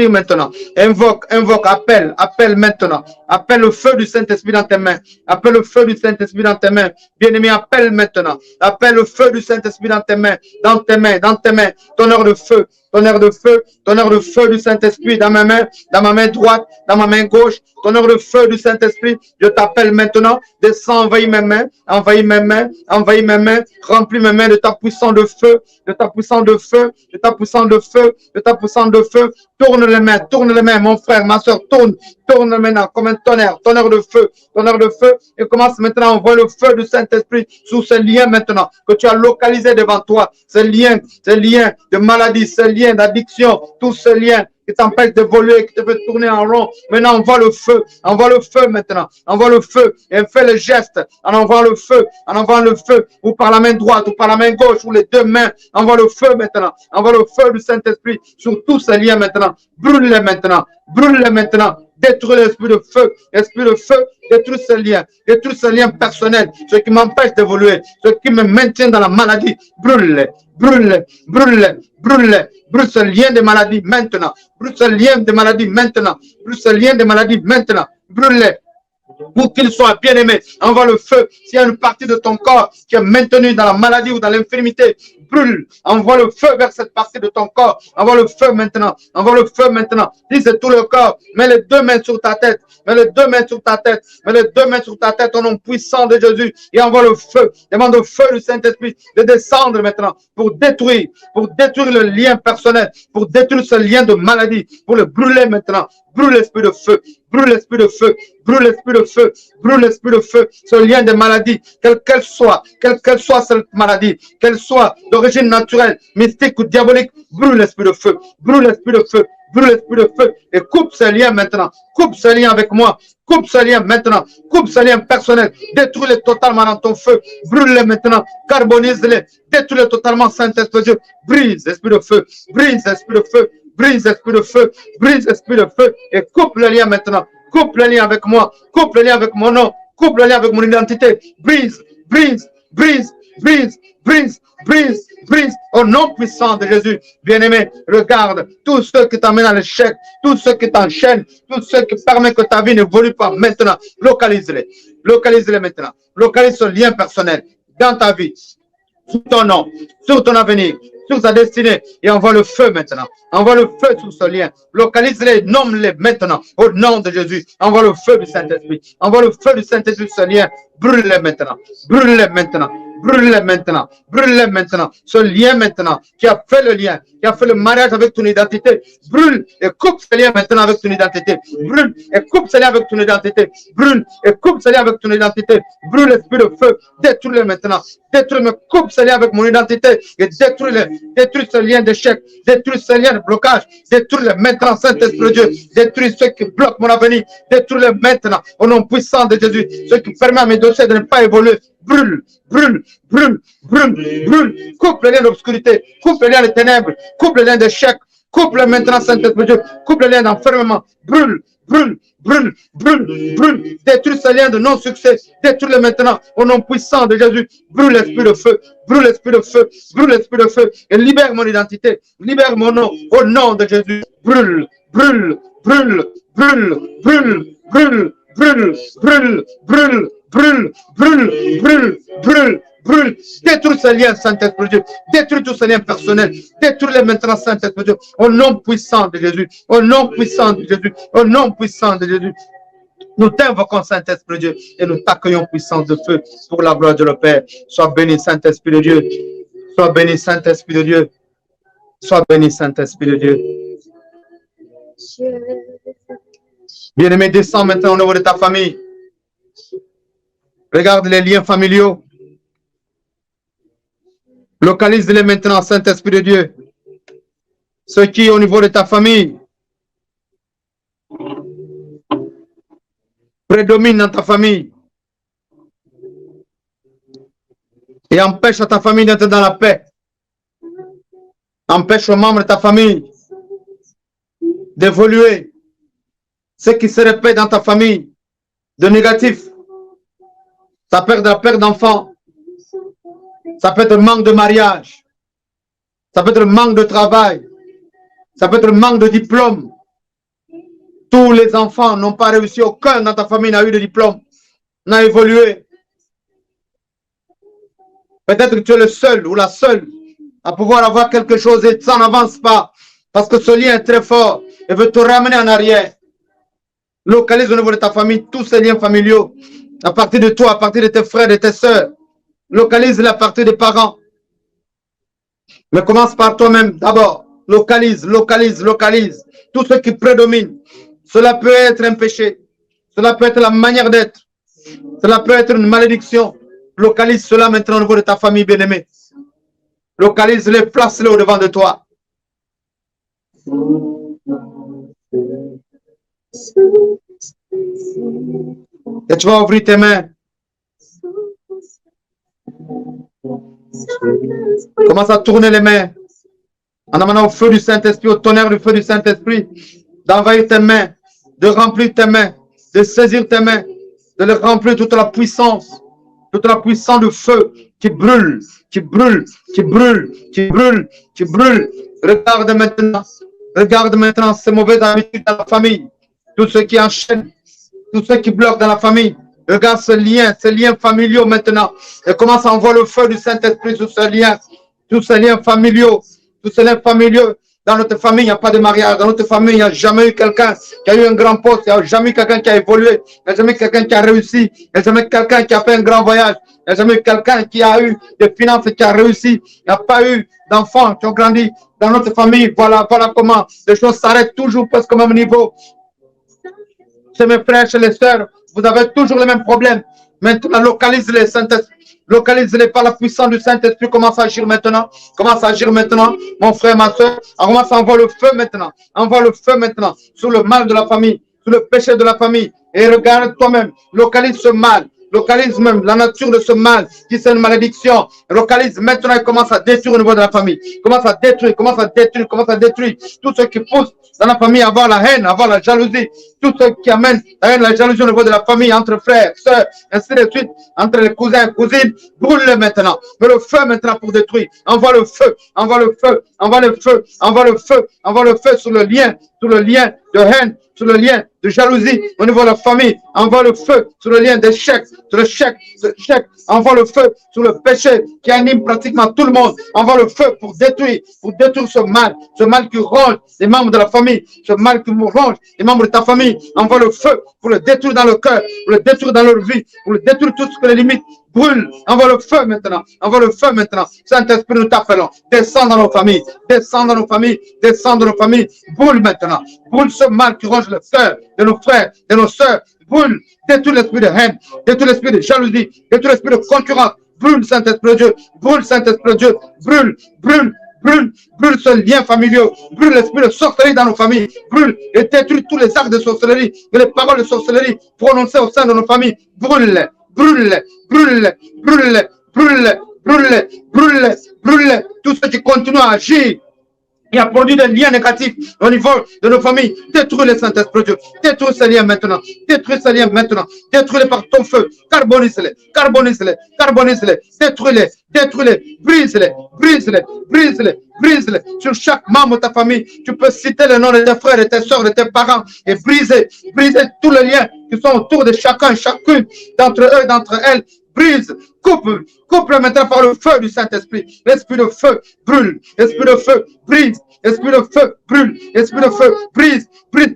maintenant. Invoque, appelle maintenant. Appelle le feu du Saint-Esprit dans tes mains. Appelle le feu du Saint-Esprit dans tes mains. Bien-aimé, appelle maintenant. Appelle le feu du Saint-Esprit dans tes mains. Dans tes mains. Tonnerre de feu. Tonnerre de feu du Saint-Esprit dans ma main droite, dans ma main gauche, tonnerre de feu du Saint-Esprit, je t'appelle maintenant, descends, envahis mes mains, remplis mes mains de ta puissance de feu, tourne les mains, mon frère, ma soeur, tourne maintenant comme un tonnerre de feu, et commence maintenant à envoyer le feu du Saint-Esprit sur ces liens maintenant, que tu as localisé devant toi, ces liens de maladie, ces liens d'addiction, tous ces liens qui t'empêche d'évoluer, qui te fait tourner en rond. Maintenant, envoie le feu maintenant, envoie le feu et fais le geste en envoie le feu, ou par la main droite, ou par la main gauche, ou les deux mains, envoie le feu maintenant, envoie le feu du Saint-Esprit sur tous ces liens maintenant, brûle-les maintenant, détruis l'esprit de feu, détruis ce lien personnel, ce qui m'empêche d'évoluer, ce qui me maintient dans la maladie, brûle ce lien de maladie maintenant, brûle ce lien de maladie maintenant, brûle-les. Pour qu'il soit bien aimé, envoie le feu. S'il y a une partie de ton corps qui est maintenue dans la maladie ou dans l'infirmité, brûle. Envoie le feu vers cette partie de ton corps. Envoie le feu maintenant. Si c'est tout le corps, mets les deux mains sur ta tête. Mets les deux mains sur ta tête au nom puissant de Jésus. Et envoie le feu. Demande au feu du Saint-Esprit de descendre maintenant pour détruire le lien personnel, pour détruire ce lien de maladie, pour le brûler maintenant. Brûle l'esprit de feu, ce lien de maladie, quelle qu'elle soit cette maladie, qu'elle soit d'origine naturelle, mystique ou diabolique, brûle l'esprit de feu, et coupe ce lien maintenant, coupe ce lien avec moi, coupe ce lien maintenant, coupe ce lien personnel, détruis-les totalement dans ton feu, brûle-les maintenant, carbonise-les, détruis-les totalement, Saint-Esprit Dieu, brise l'esprit de feu, brise l'esprit de feu, et coupe le lien maintenant, coupe le lien avec moi, coupe le lien avec mon nom, coupe le lien avec mon identité, brise, au nom puissant de Jésus. Bien-aimé, regarde tous ceux qui t'amènent à l'échec, tous ceux qui t'enchaînent, tous ceux qui permettent que ta vie n'évolue pas maintenant, localise-les maintenant, localise ce lien personnel dans ta vie, sur ton nom, sur ton avenir, sur sa destinée, et envoie le feu maintenant. Envoie le feu sur ce lien. Localise-les, nomme-les maintenant. Au nom de Jésus. Envoie le feu du Saint-Esprit. Ce lien. Brûle-les maintenant. Ce lien maintenant, qui a fait le lien, qui a fait le mariage avec ton identité. Brûle et coupe ce lien maintenant avec ton identité. Brûle l'esprit de feu. Détruis-le maintenant. Détruis-le, coupe ce lien avec mon identité. Et détruis-le. Détruis ce lien d'échec. Détruis ce lien de blocage. Détruis-le maintenant, Saint-Esprit Dieu. Détruis ceux qui bloquent mon avenir. Détruis-le maintenant, au nom puissant de Jésus. Ceux qui permettent à mes dossiers de ne pas évoluer. Brûle. Coupe le lien d'obscurité. Coupe le lien de ténèbres. Coupe le lien d'échec. Coupe-le maintenant, Saint-Esprit Dieu. Coupe le lien d'enfermement. Brûle. Détruis ce lien de non-succès. Détruis-le maintenant au nom puissant de Jésus. Brûle l'esprit de feu. Et libère mon identité. Libère mon nom au nom de Jésus. Brûle. Détruis ce lien, Saint-Esprit Dieu. Détruis tous ces liens personnels. Détruis-les maintenant, Saint-Esprit Dieu. Au nom puissant de Jésus. Nous t'invoquons, Saint-Esprit Dieu, et nous t'accueillons, puissance de feu, pour la gloire de le Père. Sois béni, Saint-Esprit de Dieu. Sois béni, Saint-Esprit de Dieu. Bien-aimé, descends maintenant au niveau de ta famille. Regarde les liens familiaux. Localise-les maintenant, Saint-Esprit de Dieu. Ce qui est au niveau de ta famille prédomine dans ta famille et empêche à ta famille d'être dans la paix. Empêche aux membres de ta famille d'évoluer. Ce qui se répète dans ta famille de négatif, ça peut être la perte d'enfants, ça peut être le manque de mariage, ça peut être le manque de travail, ça peut être le manque de diplôme. Tous les enfants n'ont pas réussi, aucun dans ta famille n'a eu de diplôme, n'a évolué. Peut-être que tu es le seul ou la seule à pouvoir avoir quelque chose et ça n'avance pas parce que ce lien est très fort et veut te ramener en arrière. Localise au niveau de ta famille tous ces liens familiaux à partir de toi, à partir de tes frères et tes sœurs. Localise-les à partir des parents. Mais commence par toi-même d'abord. Localise. Tout ce qui prédomine. Cela peut être un péché. Cela peut être la manière d'être. Cela peut être une malédiction. Localise cela maintenant au niveau de ta famille bien-aimée. Localise-les, place-les au devant de toi. Et tu vas ouvrir tes mains. Commence à tourner les mains. En amenant au feu du Saint-Esprit, au tonnerre du feu du Saint-Esprit, d'envahir tes mains, de remplir tes mains, de saisir tes mains, de les remplir toute la puissance de feu qui brûle, qui brûle, qui brûle, qui brûle, qui brûle. Regarde maintenant ces mauvaises habitudes dans la famille, tout ce qui enchaîne, tout ce qui bloque dans la famille. Regarde ces liens familiaux maintenant, et commence à envoyer le feu du Saint-Esprit sur ces liens, tous ces liens familiaux, tous ces liens familiaux. Dans notre famille, il n'y a pas de mariage. Dans notre famille, il n'y a jamais eu quelqu'un qui a eu un grand poste. Il n'y a jamais eu quelqu'un qui a évolué. Il n'y a jamais eu quelqu'un qui a réussi. Il n'y a jamais eu quelqu'un qui a fait un grand voyage. Il n'y a jamais eu quelqu'un qui a eu des finances et qui a réussi. Il n'y a pas eu d'enfants qui ont grandi. Dans notre famille, voilà comment les choses s'arrêtent toujours presque au même niveau. Chez mes frères, chez les sœurs, vous avez toujours les mêmes problèmes. Maintenant, localise-les, Saint-Esprit. Localise-les par la puissance du Saint-Esprit. Commence à agir maintenant. Commence à agir maintenant, mon frère, ma soeur. Commence à envoyer le feu maintenant. Envoie le feu maintenant sur le mal de la famille, sur le péché de la famille. Et regarde toi-même. Localise ce mal. Localise même la nature de ce mal, qui c'est une malédiction. Localise maintenant et commence à détruire au niveau de la famille. Commence à détruire tout ce qui pousse dans la famille à avoir la haine, à avoir la jalousie. Tout ce qui amène la haine, la jalousie au niveau de la famille, entre frères, sœurs, ainsi de suite, entre les cousins et cousines. Brûle-le maintenant. Mets le feu maintenant pour détruire. Envoie le feu, envoie le feu, envoie le feu, envoie le feu, envoie le feu sur le lien de haine, sur le lien de jalousie au niveau de la famille. Envoie le feu sur le lien d'échec, sur le chèque. Envoie le feu sur le péché qui anime pratiquement tout le monde. Envoie le feu pour détruire ce mal qui ronge les membres de la famille, ce mal qui ronge les membres de ta famille. Envoie le feu pour le détruire dans le cœur, pour le détruire dans leur vie, pour le détruire tout ce que les limites. Brûle, envoie le feu maintenant, envoie le feu maintenant. Saint-Esprit, nous t'appelons. Descends dans nos familles, descends dans nos familles, descends dans nos familles. Brûle maintenant, brûle ce mal qui ronge le cœur de nos frères, de nos sœurs. Brûle, détruis l'esprit de haine, détruis l'esprit de jalousie, détruis l'esprit de concurrence. Brûle, Saint-Esprit de Dieu, brûle, Saint-Esprit de Dieu, brûle, brûle, brûle, brûle ce lien familial, brûle l'esprit de sorcellerie dans nos familles, brûle et détruis tous les actes de sorcellerie et les paroles de sorcellerie prononcées au sein de nos familles. Brûle-les, brûle-les, brûle-les, brûle-les, brûle-les, brûle-les, brûle-les, brûle-les. Tout ce qui continue à agir et a produit des liens négatifs au niveau de nos familles. Détruis les Saint-Esprit de Dieu. Détruis ces liens maintenant. Détruis ces liens maintenant. Détruis-les par ton feu. Carbonise-les. Carbonise-les. Carbonise-les. Détruis-les. Détruis-les. Brise-les. Brise-les. Brise-les. Brise-les. Sur chaque membre de ta famille, tu peux citer le nom de tes frères, de tes soeurs, de tes parents et briser tous les liens qui sont autour de chacun, chacune d'entre eux et d'entre elles. Brise, coupe maintenant par le feu du Saint-Esprit. L'esprit de feu brûle, l'esprit de feu brise, l'esprit de feu brûle, l'esprit de feu brise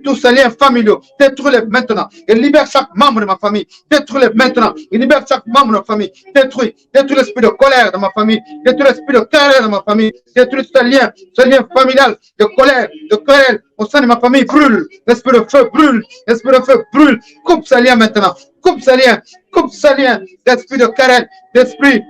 tous ces liens familiaux. Détruis-les maintenant et libère chaque membre de ma famille. Détruis-les maintenant et libère chaque membre de ma famille. Détruis l'esprit de colère de ma famille. Détruis l'esprit de colère de ma famille. Détruis ce lien familial de colère, de querelle au sein de ma famille. Brûle, l'esprit de feu brûle, l'esprit de feu brûle. Coupe ces liens maintenant. Coupe ce lien d'esprit de querelle, d'esprit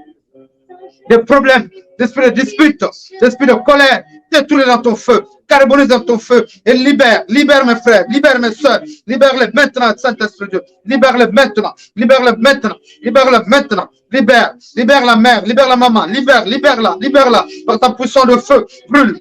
de problèmes, d'esprit de dispute, d'esprit de colère. Détruis dans ton feu, carbonise dans ton feu et libère mes frères, libère mes soeurs, libère-les maintenant, Saint-Esprit de Dieu, libère-les maintenant, libère-les maintenant, libère-les maintenant, libère la mère, libère la maman, libère-la par ta puissance de feu, brûle,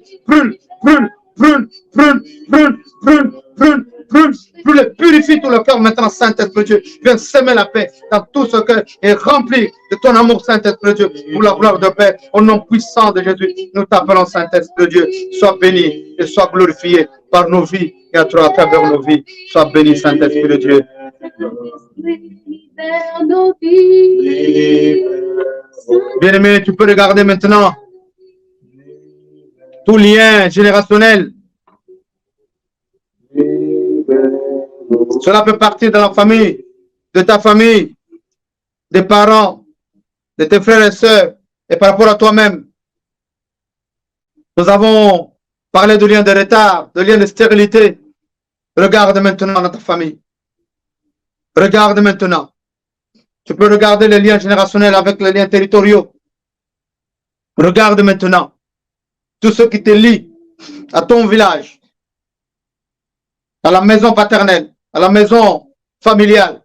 purifie tout le cœur maintenant, Saint-Esprit de Dieu. Viens semer la paix dans tout ce cœur et remplir de ton amour, Saint-Esprit de Dieu, pour la gloire de paix. Au nom puissant de Jésus, nous t'appelons, Saint-Esprit de Dieu. Sois béni et sois glorifié par nos vies et à travers nos vies. Sois béni, Saint-Esprit de Dieu. Bien-aimé, tu peux regarder maintenant tout lien générationnel. Cela peut partir de la famille, de ta famille, des parents, de tes frères et sœurs, et par rapport à toi-même. Nous avons parlé de liens de retard, de liens de stérilité. Regarde maintenant dans ta famille. Regarde maintenant. Tu peux regarder les liens générationnels avec les liens territoriaux. Regarde maintenant tout ce qui te lie à ton village, à la maison paternelle. à la maison familiale.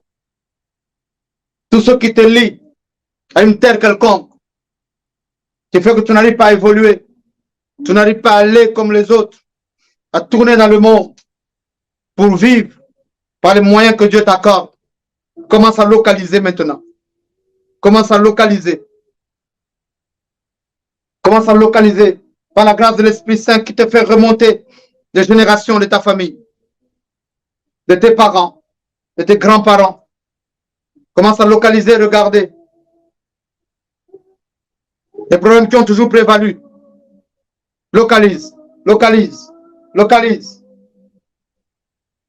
Tout ce qui te lie à une terre quelconque, qui fait que tu n'arrives pas à évoluer, tu n'arrives pas à aller comme les autres, à tourner dans le monde pour vivre par les moyens que Dieu t'accorde. Commence à localiser maintenant. Commence à localiser. Commence à localiser par la grâce de l'Esprit Saint qui te fait remonter des générations de ta famille, de tes parents, de tes grands-parents. Commence à localiser, regarder les problèmes qui ont toujours prévalu. Localise, localise, localise.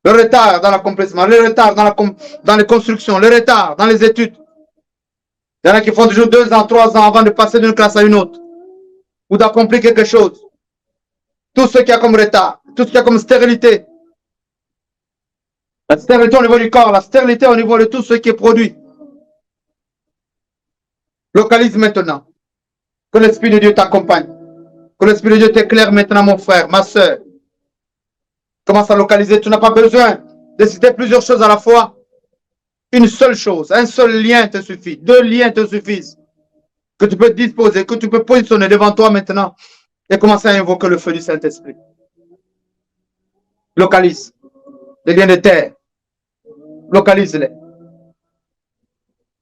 Le retard dans l'accomplissement, le retard dans les constructions, le retard dans les études. Il y en a qui font toujours 2 ans, 3 ans avant de passer d'une classe à une autre ou d'accomplir quelque chose. Tout ce qui a comme retard, tout ce qui a comme stérilité. La stérilité au niveau du corps, la stérilité au niveau de tout ce qui est produit. Localise maintenant. Que l'Esprit de Dieu t'accompagne. Que l'Esprit de Dieu t'éclaire maintenant, mon frère, ma soeur. Commence à localiser. Tu n'as pas besoin de citer plusieurs choses à la fois. Une seule chose, un seul lien te suffit. 2 liens te suffisent. Que tu peux disposer, que tu peux positionner devant toi maintenant et commencer à invoquer le feu du Saint-Esprit. Localise les liens de terre. Localise-les.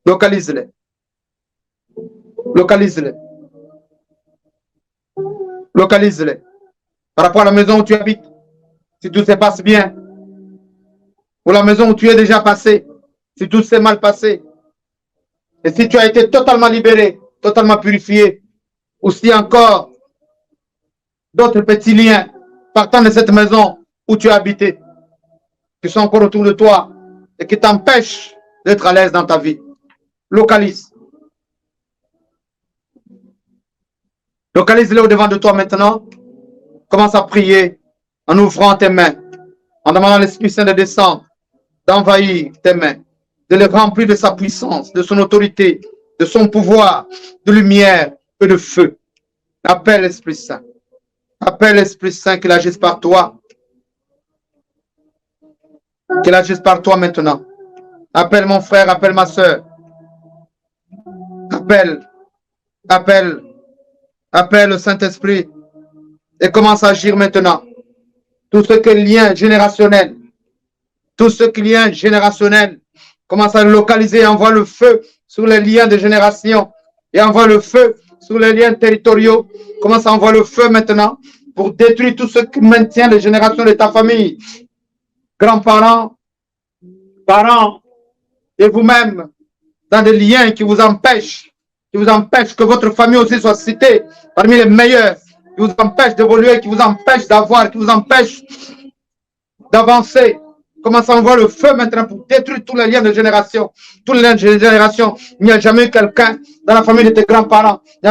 Localise-les. Localise-les. Localise-les. Par rapport à la maison où tu habites, si tout se passe bien, ou la maison où tu es déjà passé, si tout s'est mal passé, et si tu as été totalement libéré, totalement purifié, ou si encore d'autres petits liens partant de cette maison où tu as habité, qui sont encore autour de toi et qui t'empêchent d'être à l'aise dans ta vie. Localise. Localise-les au-devant de toi maintenant. Commence à prier en ouvrant tes mains, en demandant à l'Esprit Saint de descendre, d'envahir tes mains, de les remplir de sa puissance, de son autorité, de son pouvoir, de lumière et de feu. Appelle l'Esprit Saint. Appelle l'Esprit Saint qu'il agisse par toi. Qu'il agisse par toi maintenant. Appelle mon frère, appelle ma soeur. Appelle, appelle, appelle le Saint-Esprit et commence à agir maintenant. Tout ce qui est lien générationnel, tout ce qui est lien générationnel, commence à le localiser et envoie le feu sur les liens de génération et envoie le feu sur les liens territoriaux. Commence à envoyer le feu maintenant pour détruire tout ce qui maintient les générations de ta famille. Grands-parents, parents et vous-même dans des liens qui vous empêchent que votre famille aussi soit citée parmi les meilleurs, qui vous empêchent d'évoluer, qui vous empêchent d'avoir, qui vous empêchent d'avancer. Commence à envoyer le feu maintenant pour détruire tous les liens de génération. Tous les liens de génération. Il n'y a jamais eu quelqu'un dans la famille de tes grands-parents. Il n'y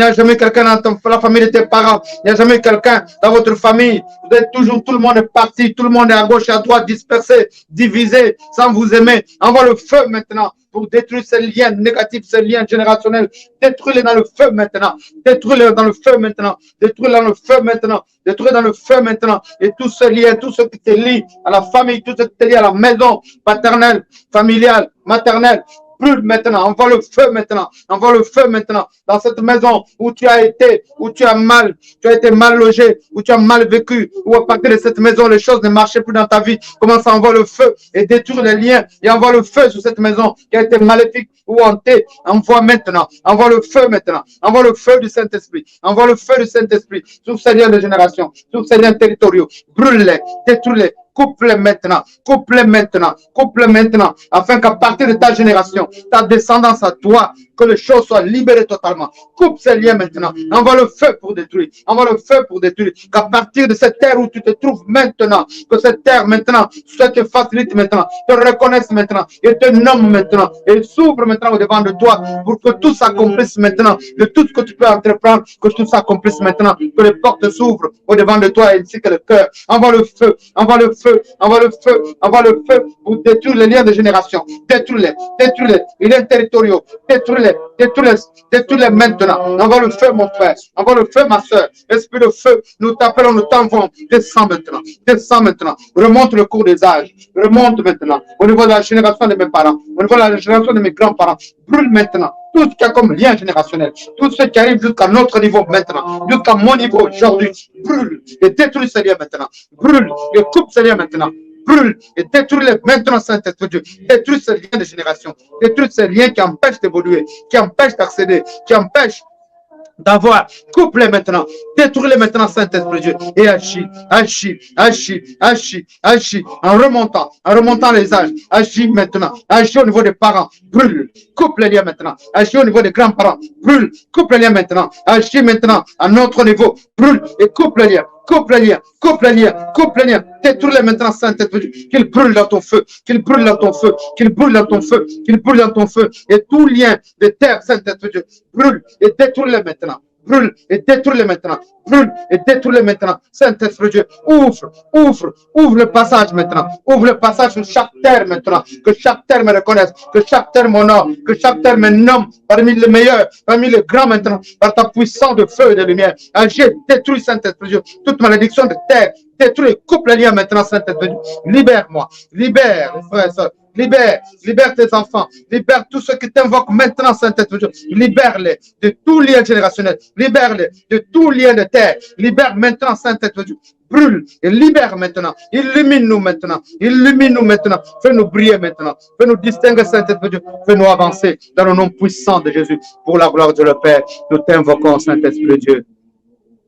a jamais eu quelqu'un dans la famille de tes parents. Il n'y a jamais eu quelqu'un dans votre famille. Vous êtes toujours, tout le monde est parti, tout le monde est à gauche et à droite, dispersé, divisé, sans vous aimer. Envoie le feu maintenant pour détruire ces liens négatifs, ces liens générationnels. Détruis-les dans le feu maintenant. Détruis-les dans le feu maintenant. Détruis-les dans le feu maintenant. Détruis dans le feu maintenant. Et tout ce lien, tout ce qui te lie à la famille, tout ce qui te lie à la maison paternelle, familiale, maternelle. Brûle maintenant, envoie le feu maintenant, envoie le feu maintenant dans cette maison où tu as été, où tu as été mal logé, où tu as mal vécu, où à partir de cette maison les choses ne marchaient plus dans ta vie. Commence à envoyer le feu et détruire les liens et envoie le feu sur cette maison qui a été maléfique ou hantée. Envoie maintenant, envoie le feu maintenant, envoie le feu du Saint-Esprit, envoie le feu du Saint-Esprit sur ces liens de génération, sur ces liens territoriaux. Brûle-les, détruis-les. Coupe-les maintenant, afin qu'à partir de ta génération, ta descendance à toi, que les choses soient libérées totalement. Coupe ces liens maintenant, envoie le feu pour détruire, qu'à partir de cette terre où tu te trouves maintenant, que cette terre maintenant, te facilite maintenant, te reconnaisse maintenant, et te nomme maintenant, et s'ouvre maintenant au devant de toi, pour que tout s'accomplisse maintenant, de tout ce que tu peux entreprendre, que tout s'accomplisse maintenant, que les portes s'ouvrent au devant de toi, ainsi que le cœur. Envoie le feu feu, envoie le feu, envoie le feu pour détruire les liens de génération. Détruis-les, détruis-les, les liens territoriaux, détruis-les, détruis-les, détruis-les maintenant. Envoie le feu, mon frère, envoie le feu, ma soeur. Esprit de feu, nous t'appelons, nous t'envoyons. Descends maintenant, descends maintenant. Remonte le cours des âges, remonte maintenant. Au niveau de la génération de mes parents, au niveau de la génération de mes grands-parents, brûle maintenant. Tout ce qui a comme lien générationnel, tout ce qui arrive jusqu'à notre niveau maintenant, jusqu'à mon niveau aujourd'hui, brûle et détruis ces liens maintenant. Brûle et coupe ces liens maintenant. Brûle et détruis-les maintenant, Saint-Esprit Dieu. Détruis ces liens de génération. Détruis ces liens qui empêchent d'évoluer, qui empêchent d'accéder, qui empêchent d'avoir. Coupe-les maintenant. Détruis-les maintenant, Saint-Esprit Dieu. Et agis, agis, agis, agis, agis. En remontant les âges. Agis maintenant. Agis au niveau des parents. Brûle. Coupe les liens maintenant. Agis au niveau des grands-parents. Brûle. Coupe les liens maintenant. Agis maintenant à notre niveau. Brûle et coupe les liens. Coupe les liens, coupe les liens, coupe les liens. Détruis-les maintenant, Saint-Esprit. Qu'il brûle dans ton feu, qu'il brûle dans ton feu, qu'il brûle dans ton feu, qu'il brûle dans ton feu. Et tout lien de terre, Saint-Esprit, brûle et détruis-les maintenant. Brûle et détruis-les maintenant. Brûle et détruis-les maintenant. Saint-Esprit Dieu, ouvre le passage maintenant. Ouvre le passage sur chaque terre maintenant. Que chaque terre me reconnaisse, que chaque terre m'honore, que chaque terre me nomme parmi les meilleurs, parmi les grands maintenant, par ta puissance de feu et de lumière. Agis, détruis, Saint-Esprit Dieu, toute malédiction de terre. Détruis, coupe les liens maintenant, Saint-Esprit Dieu. Libère-moi, libère, frères et sœurs. Libère, libère tes enfants, libère tous ceux qui t'invoquent maintenant, Saint-Esprit. Libère-les de tout lien générationnel, libère-les de tout lien de terre, libère maintenant, Saint-Esprit. Brûle et libère maintenant, illumine-nous maintenant, fais-nous briller maintenant, fais-nous distinguer, Saint-Esprit, fais-nous avancer dans le nom puissant de Jésus, pour la gloire de le Père. Nous t'invoquons, Saint-Esprit Dieu,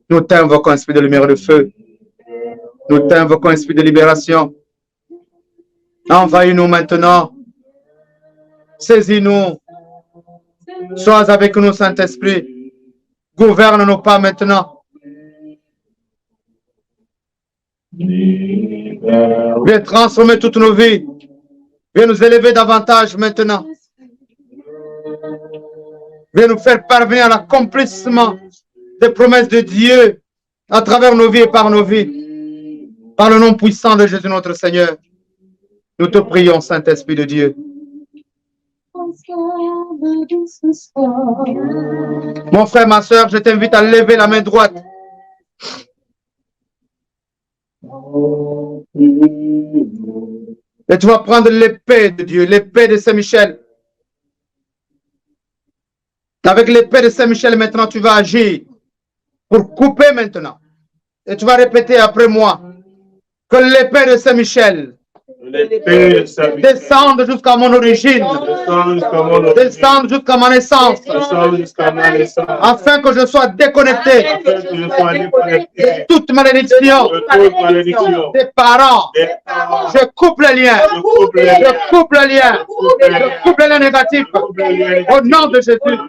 nous t'invoquons, Esprit de lumière et de feu, nous t'invoquons, Esprit de libération. Envahis-nous maintenant. Saisis-nous. Sois avec nous, Saint-Esprit. Gouverne-nous pas maintenant. Viens transformer toutes nos vies. Viens nous élever davantage maintenant. Viens nous faire parvenir à l'accomplissement des promesses de Dieu à travers nos vies et par nos vies. Par le nom puissant de Jésus notre Seigneur. Nous te prions, Saint-Esprit de Dieu. Mon frère, ma soeur, je t'invite à lever la main droite. Et tu vas prendre l'épée de Dieu, l'épée de Saint-Michel. Avec l'épée de Saint-Michel, maintenant, tu vas agir pour couper maintenant. Et tu vas répéter après moi que l'épée de Saint-Michel descendre jusqu'à mon origine, descendre jusqu'à ma naissance, afin que je sois déconnecté de toute malédiction des parents. Je coupe les liens, je coupe les liens, je coupe les liens négatifs au nom de Jésus.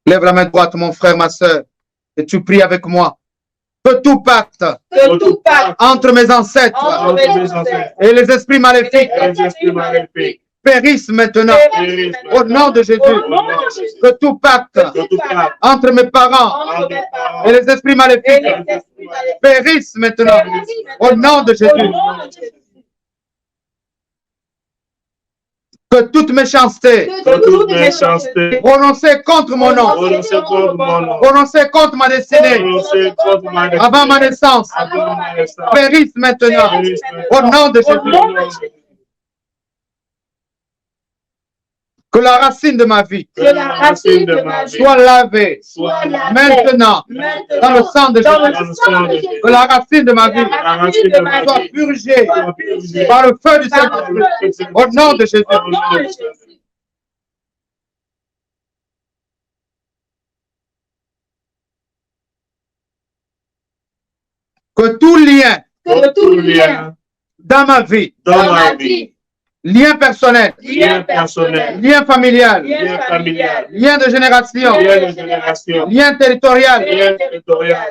Lève la main droite, mon frère, ma soeur, et tu pries avec moi. Que tout pacte entre mes ancêtres et les esprits maléfiques périssent maintenant au nom de Jésus. Que tout pacte entre mes parents et les esprits maléfiques périssent maintenant au nom de Jésus. Que toute méchanceté prononcée contre mon nom, prononcée contre ma destinée, avant ma naissance, périsse maintenant au nom de Jésus. Que la racine de ma vie soit lavée maintenant dans le sang de Jésus. Que la racine de ma vie soit purgée par le feu du Saint-Esprit au nom de Jésus. Que tout lien dans ma vie, lien personnel, lien familial, lien de génération, lien territorial,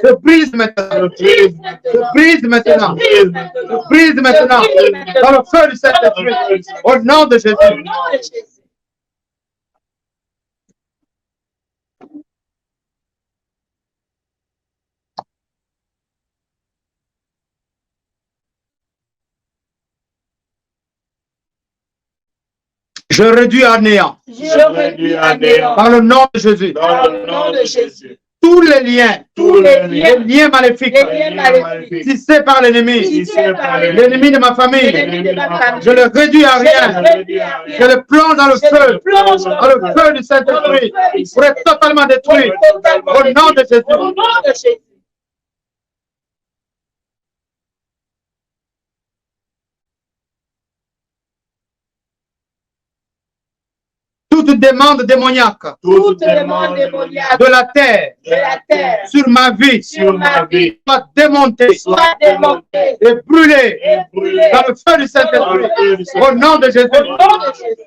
se brise maintenant, se brise maintenant, se brise maintenant dans le feu du Saint-Esprit au nom de Jésus. Je réduis à néant. Je réduis à néant. Par le nom de Jésus. Dans le nom de Jésus. Tous les liens. Tous les Les liens. liens maléfiques. Les liens maléfiques. Tissés par l'ennemi. Tissés par L'ennemi de ma famille. l'ennemi de ma famille. Je le réduis à rien. Je réduis à rien. Je le plonge dans le feu. plonge Dans le feu du Saint-Esprit. Pour être totalement détruit. Au nom de Jésus. Au nom de Jésus. Toute demande démoniaque Toute demande démoniaque de la terre de la terre sur ma vie sur ma vie soit démontée soit démontée et brûlée et brûlée dans le feu du dans le Saint-Esprit. feu du Au nom de Jésus. Au nom de Jésus.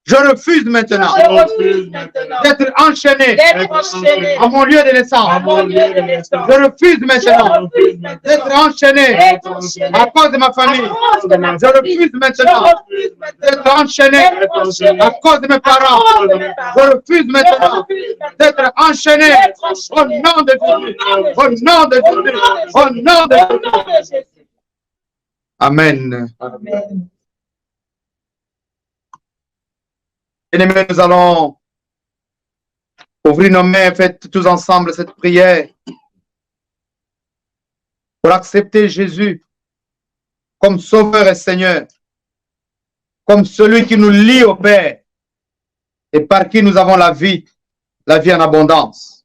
Je refuse maintenant Je refuse maintenant d'être enchaîné d'être enchaîné à mon lieu de à naissance. mon lieu de naissance. Je refuse Je maintenant refuse d'être maintenant enchaîné d'être enchaîné à cause de ma famille. à cause de ma Je famille. refuse Je maintenant refuse d'être maintenant enchaîné d'être enchaîné à cause de mes parents. à cause de mes Je parents. refuse Je maintenant refuse d'être maintenant enchaîné d'être au enchaîné nom de Jésus. Au nom de Au nom Jésus. de Au nom de au Jésus. nom de Jésus. Amen. Amen. Bien-aimés, nous allons ouvrir nos mains et faire tous ensemble cette prière pour accepter Jésus comme Sauveur et Seigneur, comme celui qui nous lie au Père et par qui nous avons la vie en abondance.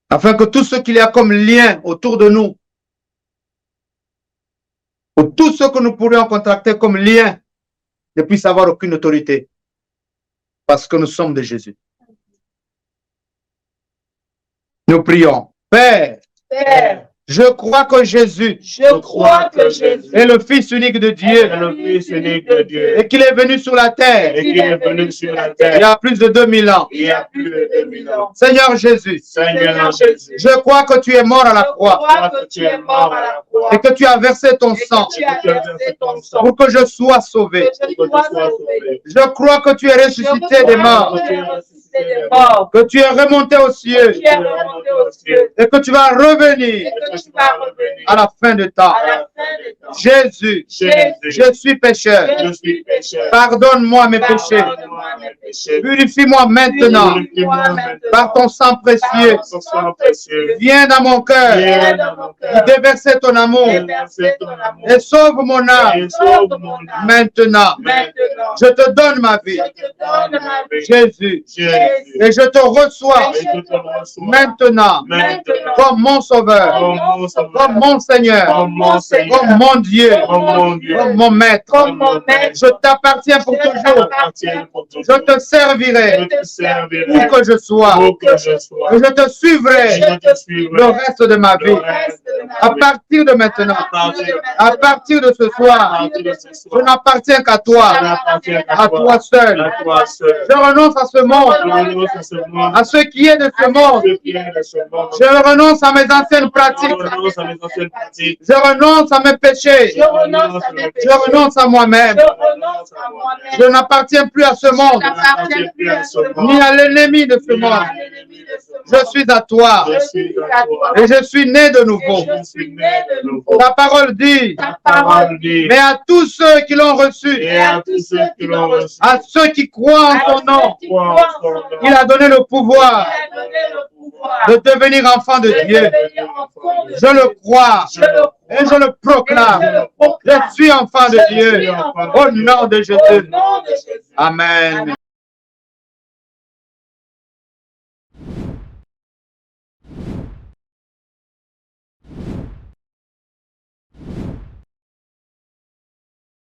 Afin que tout ce qu'il y a comme lien autour de nous, ou tout ce que nous pourrions contracter comme lien, ne puisse avoir aucune autorité, parce que nous sommes de Jésus. Nous prions. Père, Père, je crois que Jésus je crois que Jésus est le Fils unique de Dieu est le Fils unique de Dieu et qu'il est venu sur la terre et qu'il est venu sur la il y terre a plus de 2000 ans. il y a plus de 2000 ans. Seigneur Jésus, Seigneur Jésus, je crois que tu es mort à la je croix crois que tu es mort à la croix et que tu as versé ton et sang que tu as versé ton sang pour que je sois que sauvé. je sois sauvé. Je crois que tu es Je ressuscité des crois morts, que tu es ressuscité des morts, que tu es remonté aux cieux que tu es remonté aux cieux et que tu vas revenir et que tu vas revenir à la fin de temps. à la fin des temps. Jésus, Jésus, je suis pécheur. je suis pécheur. Pardonne-moi mes péchés. Pardonne-moi mes péchés. Purifie-moi maintenant Purifie-moi maintenant par ton sang précieux. par ton sang précieux. Viens dans mon cœur, Viens dans mon cœur. déverser ton amour Déverser ton amour. et sauve mon âme Et sauve mon âme. maintenant. Maintenant, Je te donne ma vie, je te donne ma vie. Jésus, Jésus, et je te reçois et je te reçois maintenant maintenant comme mon Sauveur, comme mon sauveur, comme mon Seigneur, comme mon Seigneur, comme mon Dieu, comme mon Dieu, comme mon Maître. Comme mon maître, Je t'appartiens pour je toujours. t'appartiens pour toujours. Je te servirai Je te servirai où que je sois. où que je sois. Et je te suivrai Je te le suivrai reste de ma le vie. reste de ma À vie. partir de maintenant, à partir de ce À soir, partir de ce je soir, n'appartiens qu'à je toi, n'appartiens à toi seul. à toi seul. Je renonce à ce Je monde, renonce à ce monde, à ce qui est de ce monde. ce qui est de ce monde. Je renonce à mes anciennes Je pratiques. renonce à mes anciennes pratiques. Je renonce à mes péchés. je renonce à mes péchés. Je renonce à moi-même. Je renonce à moi-même. Je n'appartiens plus à ce monde, Je n'appartiens plus à ce monde. ni à l'ennemi de ce Ni à monde. l'ennemi de ce monde. Je suis à toi Je suis à toi. et je suis né de Et nouveau. je suis né de nouveau. Ta parole dit, Ta Ta parole parole dit, mais à tous ceux qui l'ont reçu, et à tous ceux qui l'ont reçu, à ceux qui croient en ton nom, qui croient en son nom, il a donné le pouvoir il a donné le pouvoir de devenir enfant de de Dieu. devenir enfant de Je le crois Dieu. Je le crois. et je le proclame. Et je le Je proclame. suis enfant de Je Dieu. suis enfant de Au Dieu. nom de Au Jésus. nom de Jésus. Amen.